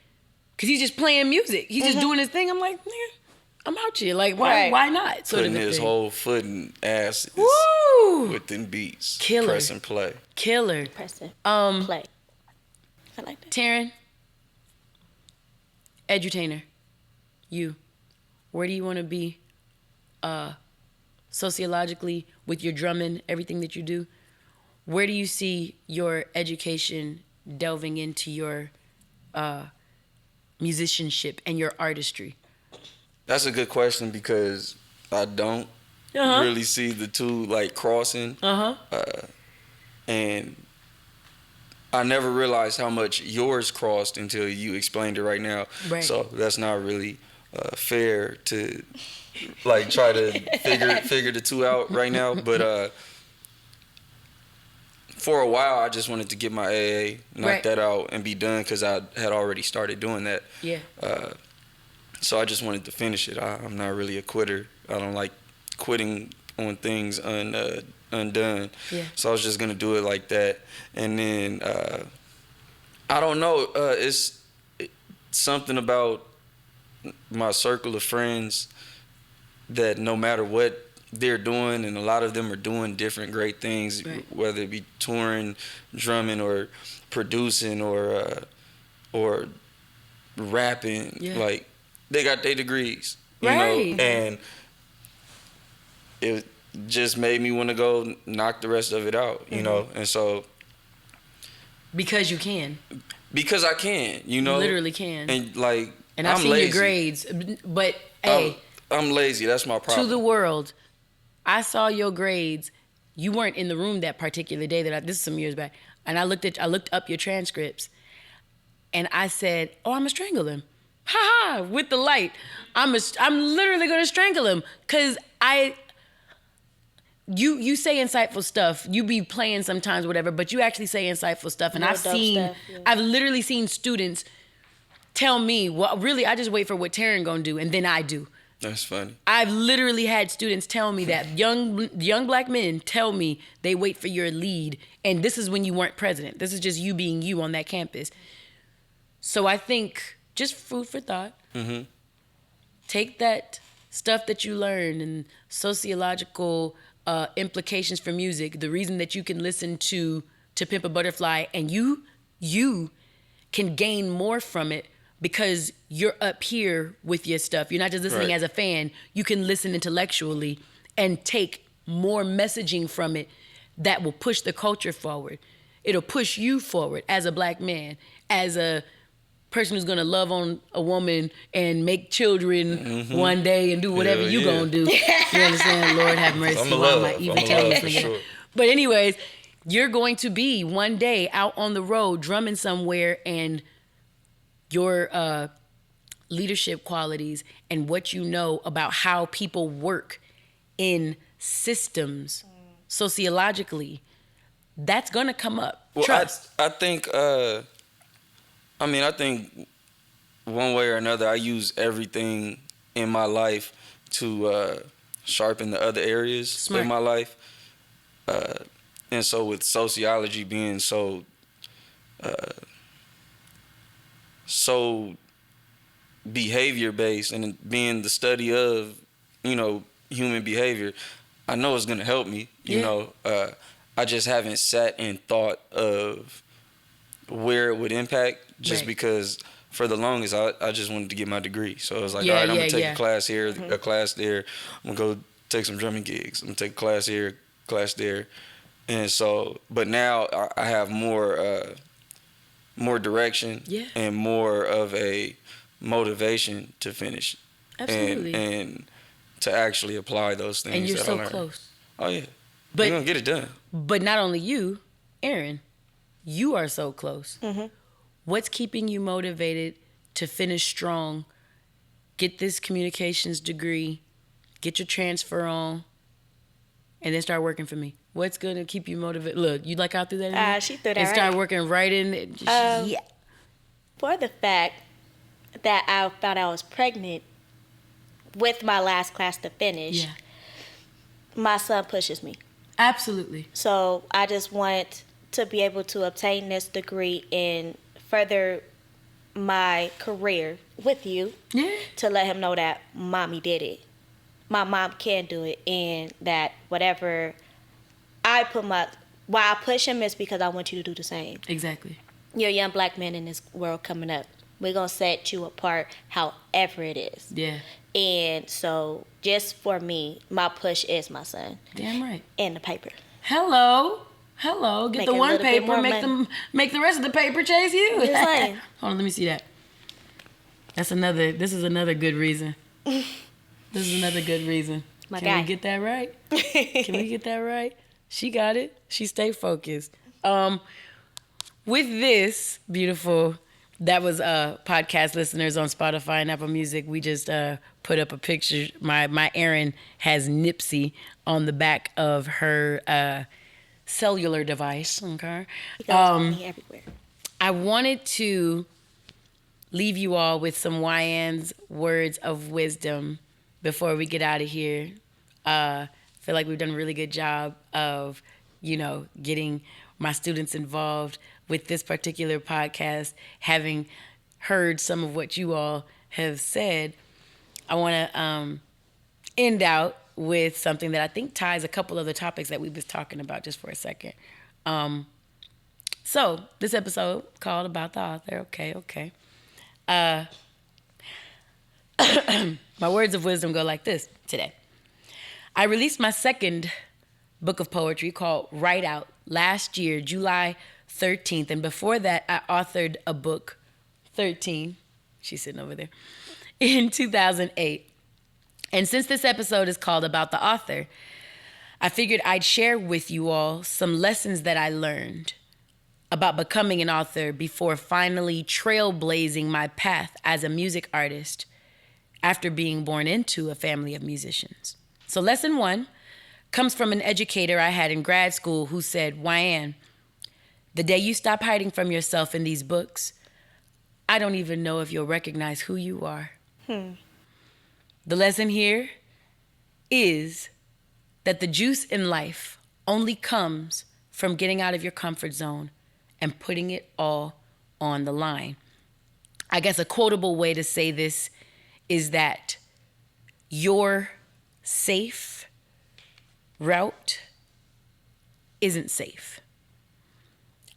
because he's just playing music. He's just doing his thing. I'm like, nigga, I'm out here. Like, why not? Sort
Putting
of a
his
thing.
whole foot and ass
Woo!
with them beats.
Killer.
Press and play.
Killer.
Preston,
Um,
play. I like that.
Terren, edutainer, you, where do you want to be sociologically with your drumming, everything that you do? Where do you see your education delving into your musicianship and your artistry?
That's a good question because I don't really see the two like crossing. And I never realized how much yours crossed until you explained it right now.
Right.
So that's not really fair to like try to figure the two out right now. But for a while, I just wanted to get my AA, knock that out, and be done because I had already started doing that.
Yeah.
So I just wanted to finish it. I'm not really a quitter. I don't like quitting on things undone.
Yeah.
So I was just gonna do it like that, and then I don't know. It's something about my circle of friends that no matter what they're doing, and a lot of them are doing different great things, whether it be touring, drumming, or producing, or rapping. Like they got their degrees, you know, and it just made me want to go knock the rest of it out, you know, and so
Because you can.
because I can, you know,
Literally can.
and like
And I've
I'm
seen
lazy.
your grades, but hey,
I'm lazy. That's my problem.
to the world, I saw your grades. You weren't in the room that particular day this is some years back, and I looked up your transcripts, and I said, "Oh, I'm gonna strangle him." Ha ha! With the light, I'm literally gonna strangle him because you say insightful stuff. You be playing sometimes, whatever, but you actually say insightful stuff. And
Real dope stuff, yeah.
I've literally seen students tell me, well, really, I just wait for what Terren gonna do, and then I do.
That's funny.
I've literally had students tell me that, young black men tell me they wait for your lead, and this is when you weren't president. This is just you being you on that campus. So I think, just food for thought, take that stuff that you learned and sociological implications for music, the reason that you can listen to Pimp a Butterfly, and you can gain more from it because you're up here with your stuff. You're not just listening as a fan. You can listen intellectually and take more messaging from it that will push the culture forward. It'll push you forward as a black man, as a person who's gonna love on a woman and make children one day and do whatever you gonna do. You understand? Lord have mercy.
I'm a
Why am
love.
I even
I'm a
telling
love
this
for
nigga?
sure.
But anyways, you're going to be one day out on the road drumming somewhere, and your leadership qualities and what you know about how people work in systems sociologically, that's gonna come up.
Well,
Trust.
I think I think one way or another, I use everything in my life to sharpen the other areas
Smart.
of my life. And so with sociology being so behavior based and being the study of, you know, human behavior, I know it's gonna help me. You know, I just haven't sat and thought of where it would impact, just because for the longest, I just wanted to get my degree. So I was like,
Yeah,
all right, I'm
yeah,
going to take
yeah.
a class here, a class there. I'm going to go take some drumming gigs. I'm going to take a class here, class there. And so, but now I have more direction and more of a motivation to finish.
Absolutely.
And to actually apply those things.
And you're
that
so
I learned.
close.
Oh, yeah.
But
You're going to get it done.
But not only you, Erin, you are so close. What's keeping you motivated to finish strong, get this communications degree, get your transfer on, and then start working for me? What's going to keep you motivated? Look, you like how I threw that in?
She threw that
and
right.
start working right in it. Yeah.
For the fact that I found I was pregnant with my last class to finish,
Yeah.
my son pushes me.
Absolutely.
So I just want to be able to obtain this degree and further my career with you.
Yeah.
To let him know that mommy did it. My mom can do it, and that whatever why I push him is because I want you to do the same.
Exactly.
You're a young black man in this world coming up. We're going to set you apart however it is.
Yeah.
And so just for me, my push is my son.
Damn right.
And the paper.
Hello. Get
Make
the
a
one
little bit
paper,
more
make the rest of the paper chase you.
Just saying.
Hold on, let me see that. This is another good reason. This is another good reason.
My
Can
guy.
we get that right? Can we get that right? She got it. She stayed focused. With this beautiful, that was podcast listeners on Spotify and Apple Music. We just put up a picture. My Erin has Nipsey on the back of her cellular device. Okay.
He goes with me everywhere.
I wanted to leave you all with some Wyann's words of wisdom before we get out of here. I feel like we've done a really good job of, getting my students involved with this particular podcast, having heard some of what you all have said. I want to end out with something that I think ties a couple of the topics that we was talking about just for a second. So this episode called About the Author. Okay. My words of wisdom go like this today. I released my second book of poetry called Write Out last year, July 13th. And before that, I authored a book, 13, she's sitting over there, in 2008. And since this episode is called About the Author, I figured I'd share with you all some lessons that I learned about becoming an author before finally trailblazing my path as a music artist after being born into a family of musicians. So lesson 1 comes from an educator I had in grad school who said, Wyann, the day you stop hiding from yourself in these books, I don't even know if you'll recognize who you are. The lesson here is that the juice in life only comes from getting out of your comfort zone and putting it all on the line. I guess a quotable way to say this is that your safe route isn't safe.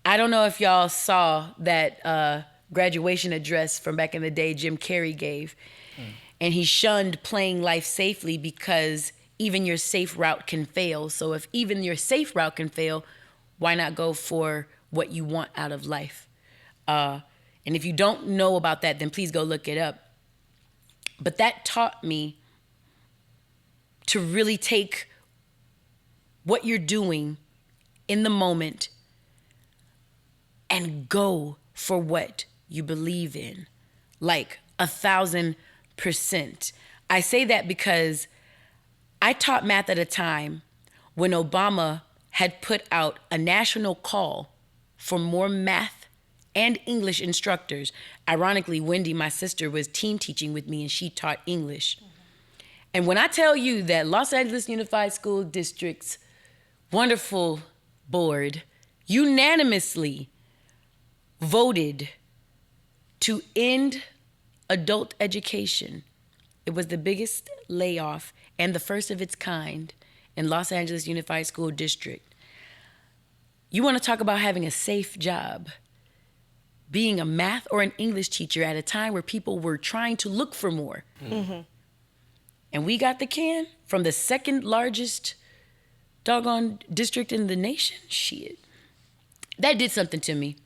I don't know if y'all saw that graduation address from back in the day Jim Carrey gave. And he shunned playing life safely because even your safe route can fail. So if even your safe route can fail, why not go for what you want out of life? And if you don't know about that, then please go look it up. But that taught me to really take what you're doing in the moment and go for what you believe in, like 1,000%. I say that because I taught math at a time when Obama had put out a national call for more math and English instructors. Ironically, Wendy, my sister, was team teaching with me and she taught English. And when I tell you that Los Angeles Unified School District's wonderful board unanimously voted to end adult education, it was the biggest layoff and the first of its kind in Los Angeles Unified School District. You want to talk about having a safe job? being a math or an English teacher at a time where people were trying to look for more. Mm-hmm. And we got the can from the second largest doggone district in the nation. Shit. That did something to me.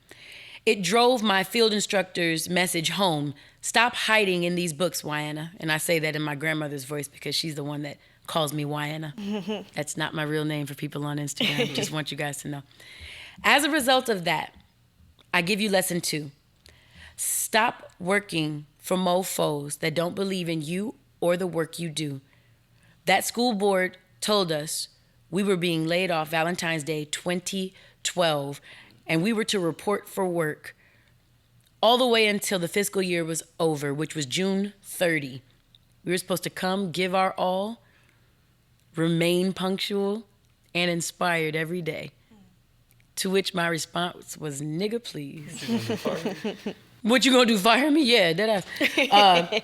It drove my field instructor's message home. Stop hiding in these books, Wyanna. And I say that in my grandmother's voice because she's the one that calls me Wyanna. That's not my real name for people on Instagram. Just want you guys to know. As a result of that, I give you lesson 2. Stop working for mofos that don't believe in you or the work you do. That school board told us we were being laid off Valentine's Day 2012, and we were to report for work all the way until the fiscal year was over, which was June 30. We were supposed to come, give our all, remain punctual, and inspired every day. To which my response was, nigga, please. What you gonna do, fire me? Yeah, that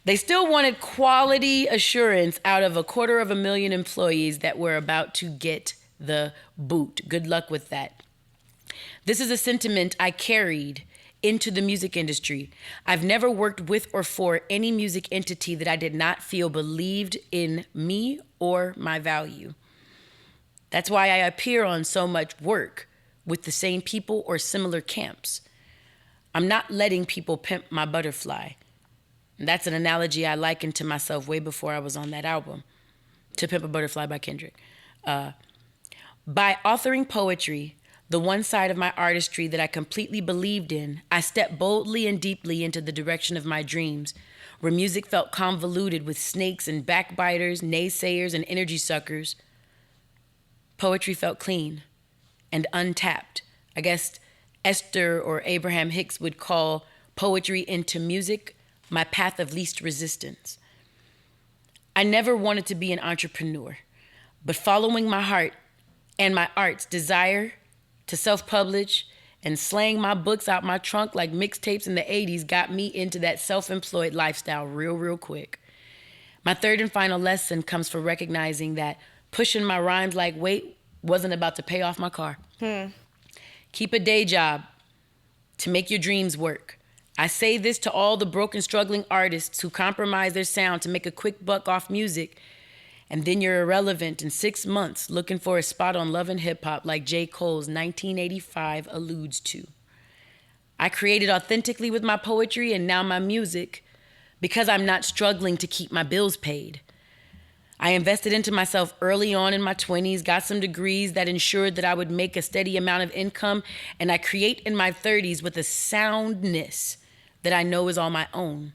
They still wanted quality assurance out of 250,000 employees that were about to get the boot. Good luck with that. This is a sentiment I carried into the music industry. I've never worked with or for any music entity that I did not feel believed in me or my value. That's why I appear on so much work with the same people or similar camps. I'm not letting people pimp my butterfly. And that's an analogy I likened to myself way before I was on that album, To Pimp a Butterfly by Kendrick. By authoring poetry, the one side of my artistry that I completely believed in, I stepped boldly and deeply into the direction of my dreams, where music felt convoluted with snakes and backbiters, naysayers, and energy suckers. Poetry felt clean and untapped. I guess Esther or Abraham Hicks would call poetry into music my path of least resistance. I never wanted to be an entrepreneur, but following my heart and my art's desire to self-publish and slaying my books out my trunk like mixtapes in the 80s got me into that self-employed lifestyle real quick. My third and final lesson comes from recognizing that pushing my rhymes like weight wasn't about to pay off my car. Keep a day job to make your dreams work. I say this to all the broken, struggling artists who compromise their sound to make a quick buck off music, and then you're irrelevant in 6 months looking for a spot on Love and Hip Hop like J. Cole's 1985 alludes to. I created authentically with my poetry and now my music because I'm not struggling to keep my bills paid. I invested into myself early on in my 20s, got some degrees that ensured that I would make a steady amount of income, and I create in my 30s with a soundness that I know is all my own.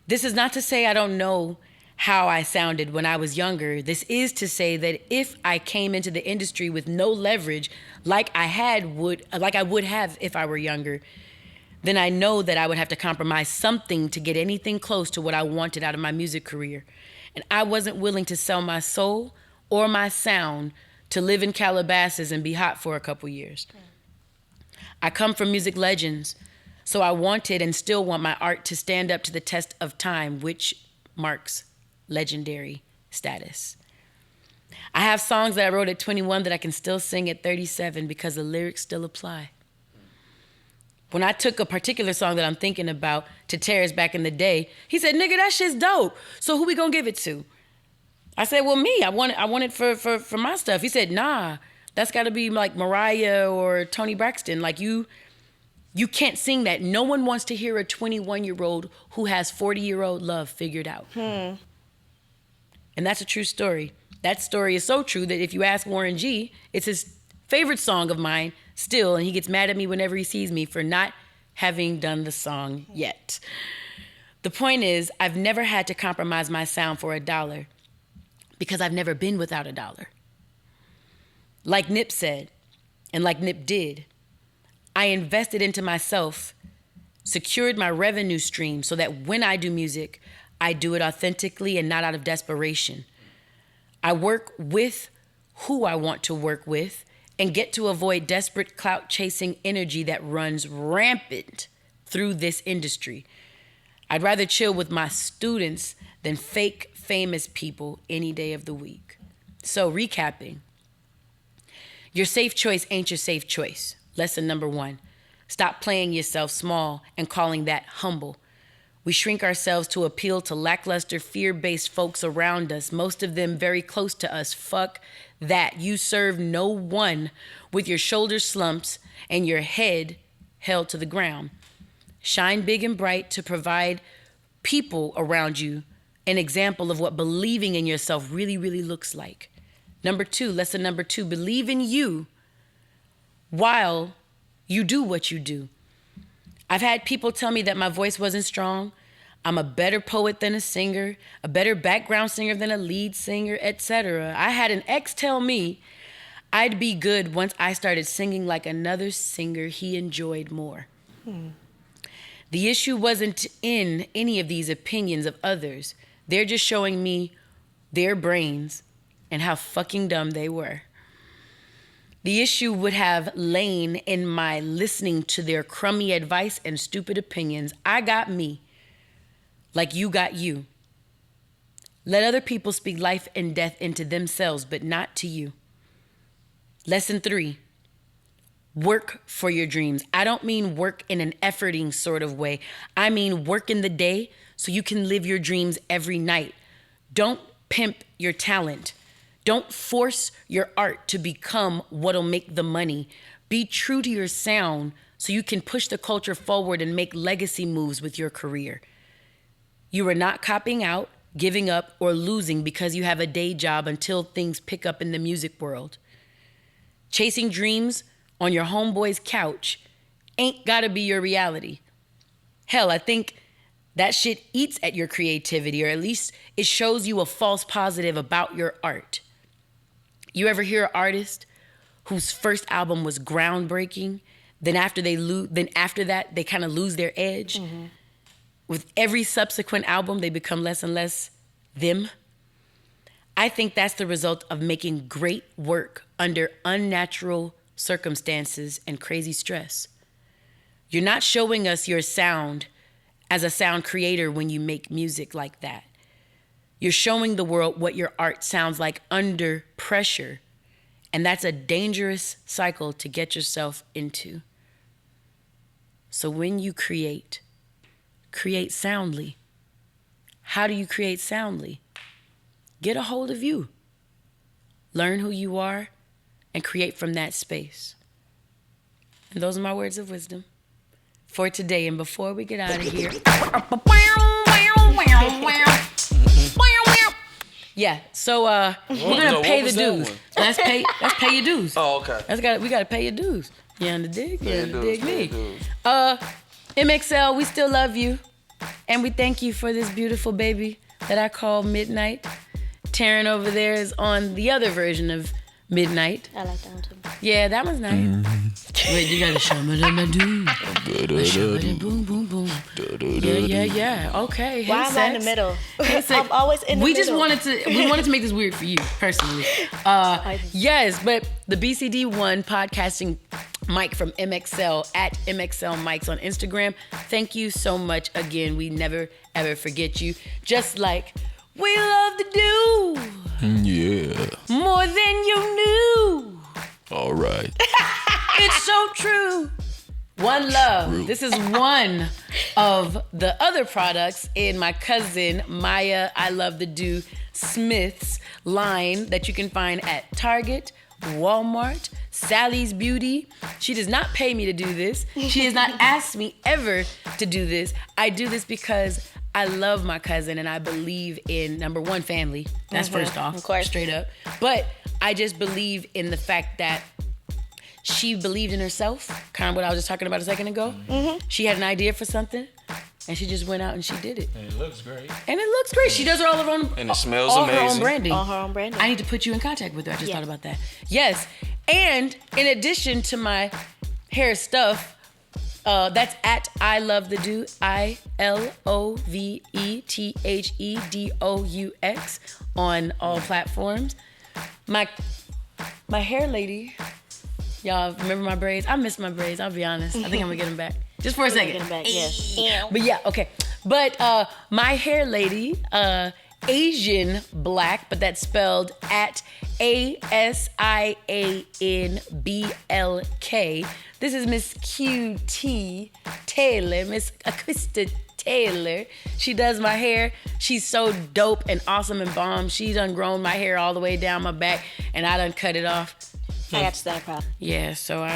This is not to say I don't know how I sounded when I was younger. This is to say that if I came into the industry with no leverage like I would have if I were younger, then I know that I would have to compromise something to get anything close to what I wanted out of my music career. And I wasn't willing to sell my soul or my sound to live in Calabasas and be hot for a couple years. I come from music legends, so I wanted and still want my art to stand up to the test of time, which marks legendary status. I have songs that I wrote at 21 that I can still sing at 37 because the lyrics still apply. When I took a particular song that I'm thinking about to Terrace back in the day, he said, nigga, that shit's dope. So who we gonna give it to? I said, well, me. I want it for my stuff. He said, nah, that's gotta be like Mariah or Toni Braxton. Like you can't sing that. No one wants to hear a 21-year-old who has 40-year-old love figured out. And that's a true story. That story is so true that if you ask Warren G, it's his favorite song of mine still, and he gets mad at me whenever he sees me for not having done the song yet. The point is, I've never had to compromise my sound for $1 because I've never been without $1. Like Nip said, and like Nip did, I invested into myself, secured my revenue stream so that when I do music, I do it authentically and not out of desperation. I work with who I want to work with and get to avoid desperate clout-chasing energy that runs rampant through this industry. I'd rather chill with my students than fake famous people any day of the week. So recapping, your safe choice ain't your safe choice. Lesson number 1, Stop playing yourself small and calling that humble. We shrink ourselves to appeal to lackluster, fear-based folks around us, most of them very close to us. Fuck that. You serve no one with your shoulder slumps and your head held to the ground. Shine big and bright to provide people around you an example of what believing in yourself really, really looks like. Lesson number 2, believe in you while you do what you do. I've had people tell me that my voice wasn't strong. I'm a better poet than a singer, a better background singer than a lead singer, etc. I had an ex tell me I'd be good once I started singing like another singer he enjoyed more. The issue wasn't in any of these opinions of others. They're just showing me their brains and how fucking dumb they were. The issue would have lain in my listening to their crummy advice and stupid opinions. I got me, like you got you. Let other people speak life and death into themselves, but not to you. Lesson 3, work for your dreams. I don't mean work in an efforting sort of way. I mean work in the day so you can live your dreams every night. Don't pimp your talent. Don't force your art to become what'll make the money. Be true to your sound so you can push the culture forward and make legacy moves with your career. You are not copping out, giving up, or losing because you have a day job until things pick up in the music world. Chasing dreams on your homeboy's couch ain't gotta be your reality. Hell, I think that shit eats at your creativity, or at least it shows you a false positive about your art. You ever hear an artist whose first album was groundbreaking, then after that they kind of lose their edge? Mm-hmm. With every subsequent album, they become less and less them. I think that's the result of making great work under unnatural circumstances and crazy stress. You're not showing us your sound as a sound creator when you make music like that. You're showing the world what your art sounds like under pressure, and that's a dangerous cycle to get yourself into. So when you create soundly. How do you create soundly? Get a hold of you. Learn who you are and create from that space. And those are my words of wisdom for today. And before we get out of here, yeah, so we're gonna pay the dues. Let's pay your dues.
Oh, okay.
We gotta pay your dues. You on the dig? You on the dig me? MXL, we still love you. And we thank you for this beautiful baby that I call Midnight. Terren over there is on the other version of Midnight.
I like that one too.
Yeah, that one's nice. Wait, you gotta show me the boom, boom, boom. Yeah. Okay. Hey,
why am I in the middle? I'm always in the middle.
We wanted to make this weird for you personally. Yes, but the BCD1 podcasting Mike from MXL at MXL Mics on Instagram. Thank you so much again. We never ever forget you. Just like we love to do.
Yeah.
More than you knew.
All right.
It's so true. One love.
True.
This is one of the other products in my cousin Maya I Love to Do Smith's line that you can find at Target, Walmart, Sally's Beauty. She does not pay me to do this. She has not asked me ever to do this. I do this because I love my cousin and I believe in, number one, family. That's first off,
of course.
Straight up. But I just believe in the fact that she believed in herself, kind of what I was just talking about a second ago. Mm-hmm. She had an idea for something and she just went out and she did it.
And it looks great.
She does all of her own.
And it smells
all
amazing.
Her own branding.
All her own branding.
I need to put you in contact with her. I just thought about that. Yes. And in addition to my hair stuff, that's at I Love the Do, ILOVETHEDOUX on all platforms. My hair lady, y'all remember my braids? I miss my braids, I'll be honest. I think I'm gonna get them back. Just for a second.
Get them back, yes.
But yeah, okay. But my hair lady Asian Black, but that's spelled at ASIANBLK. This is Miss QT Taylor, Miss Akrista Taylor. She does my hair. She's so dope and awesome and bomb. She done grown my hair all the way down my back, and I done cut it off.
I got the same problem.
Yeah, so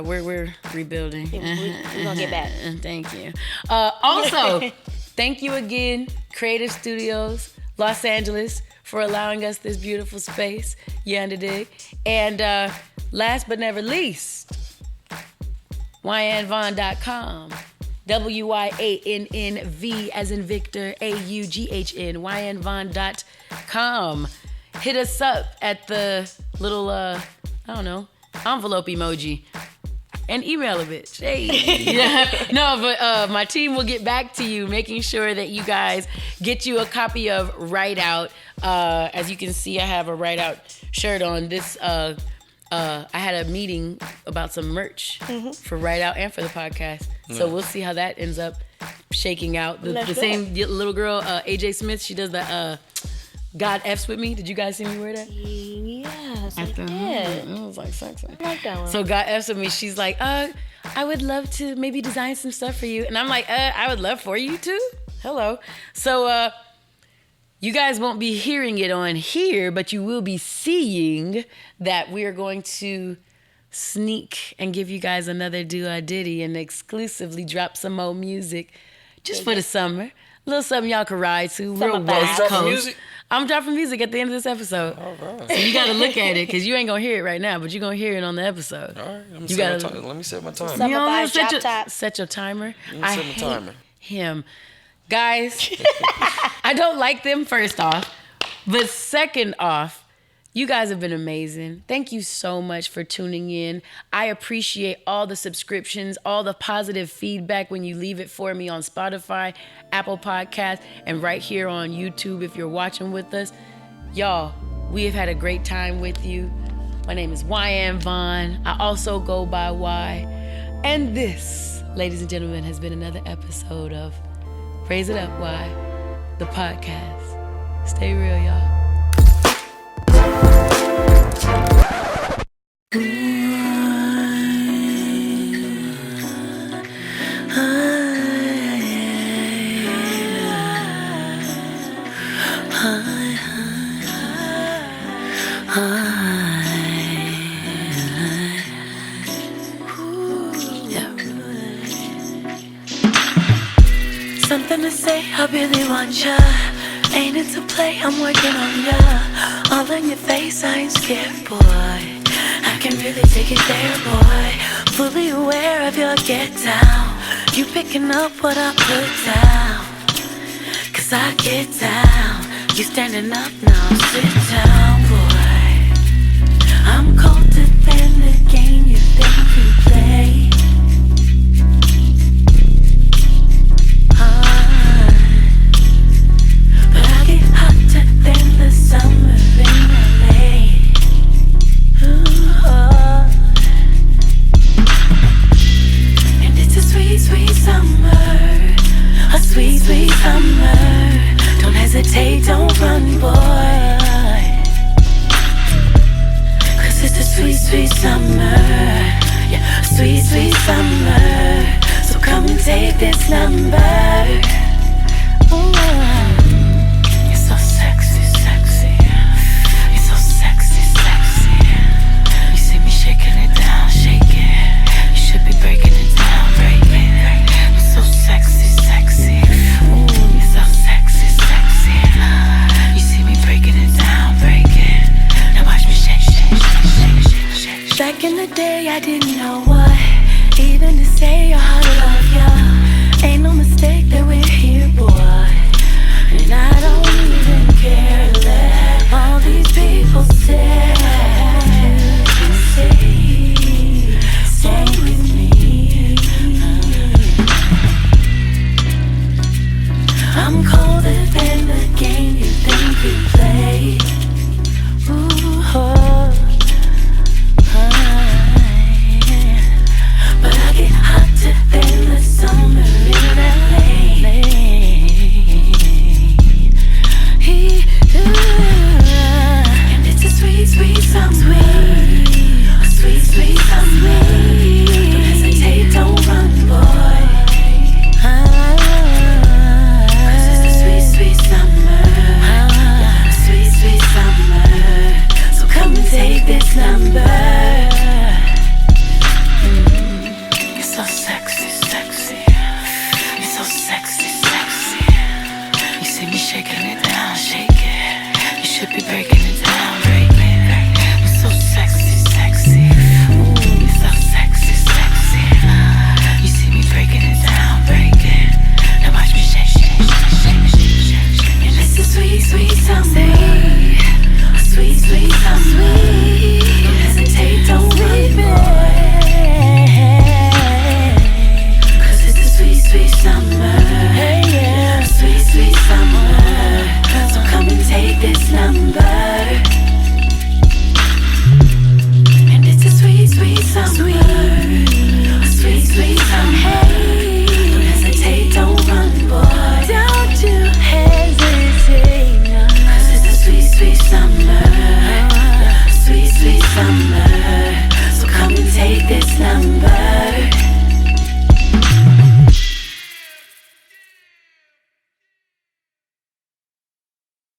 we're rebuilding.
We're gonna get back.
Thank you. Also, thank you again, Creative Studios, Los Angeles, for allowing us this beautiful space. Yandere. And last but never least, WyannVaughn.com. WYANNV as in Victor, AUGHN, WyannVaughn.com. Hit us up at the little, envelope emoji. And email a bitch. Hey. Yeah. No, but my team will get back to you, making sure that you guys get you a copy of Write Out. As you can see, I have a Write Out shirt on. This I had a meeting about some merch for Write Out and for the podcast. So we'll see how that ends up shaking out. The same little girl, AJ Smith, she does the God F's with me. Did you guys see me wear that?
Yes, I did.
It was like sexy.
I like that one.
So God F's with me. She's like, I would love to maybe design some stuff for you. And I'm like, I would love for you too. Hello. So you guys won't be hearing it on here, but you will be seeing that we are going to sneak and give you guys another Doux-a-diddy and exclusively drop some more music just for the summer. A little something y'all can ride to. Real West Coast.
Music?
I'm dropping music at the end of this episode.
All right.
So you got to look at it because you ain't going to hear it right now, but you're going to hear it on the episode.
All right. Let me set my timer.
Summer vibes,
set
drop top.
set your timer.
Let me set my timer.
Him. Guys, I don't like them first off, but second off, you guys have been amazing. Thank you so much for tuning in. I appreciate all the subscriptions, all the positive feedback when you leave it for me on Spotify, Apple Podcasts, and right here on YouTube if you're watching with us. Y'all, we have had a great time with you. My name is Wyann Vaughn. I also go by Y. And this, ladies and gentlemen, has been another episode of Raise It Up, Y, the podcast. Stay real, y'all.
Something to say, I really want ya. Ain't it to play, I'm working on ya. All in your face, I ain't scared, boy. I can really take it there, boy. Fully aware of your get down. You picking up what I put down. Cause I get down. You standing up now, sit down, boy. I'm colder than the game you think you play. But I get hotter than the summer in LA. Ooh, oh. And it's a sweet, sweet summer. A sweet, sweet summer. Don't hesitate, don't run, boy. Cause it's a sweet, sweet summer. Yeah, a sweet, sweet summer. So come and take this number. Ooh. You're so sexy, sexy. You're so sexy, sexy. You see me shaking it down, shake it. You should be breaking it down, break it. You're so sexy, sexy. Ooh, you're so sexy, sexy. You see me breaking it down, break it. Now watch me shake, shake, shake, shake, shake, shake. Back in the day, I didn't know what even to say or how to love ya. Ain't no mistake that we're here, boy. And I don't even care. Let all these people say, stay with me. I'm colder than the game you think you play. Ooh, oh, yeah. shaking it down, shake it. You should be breaking it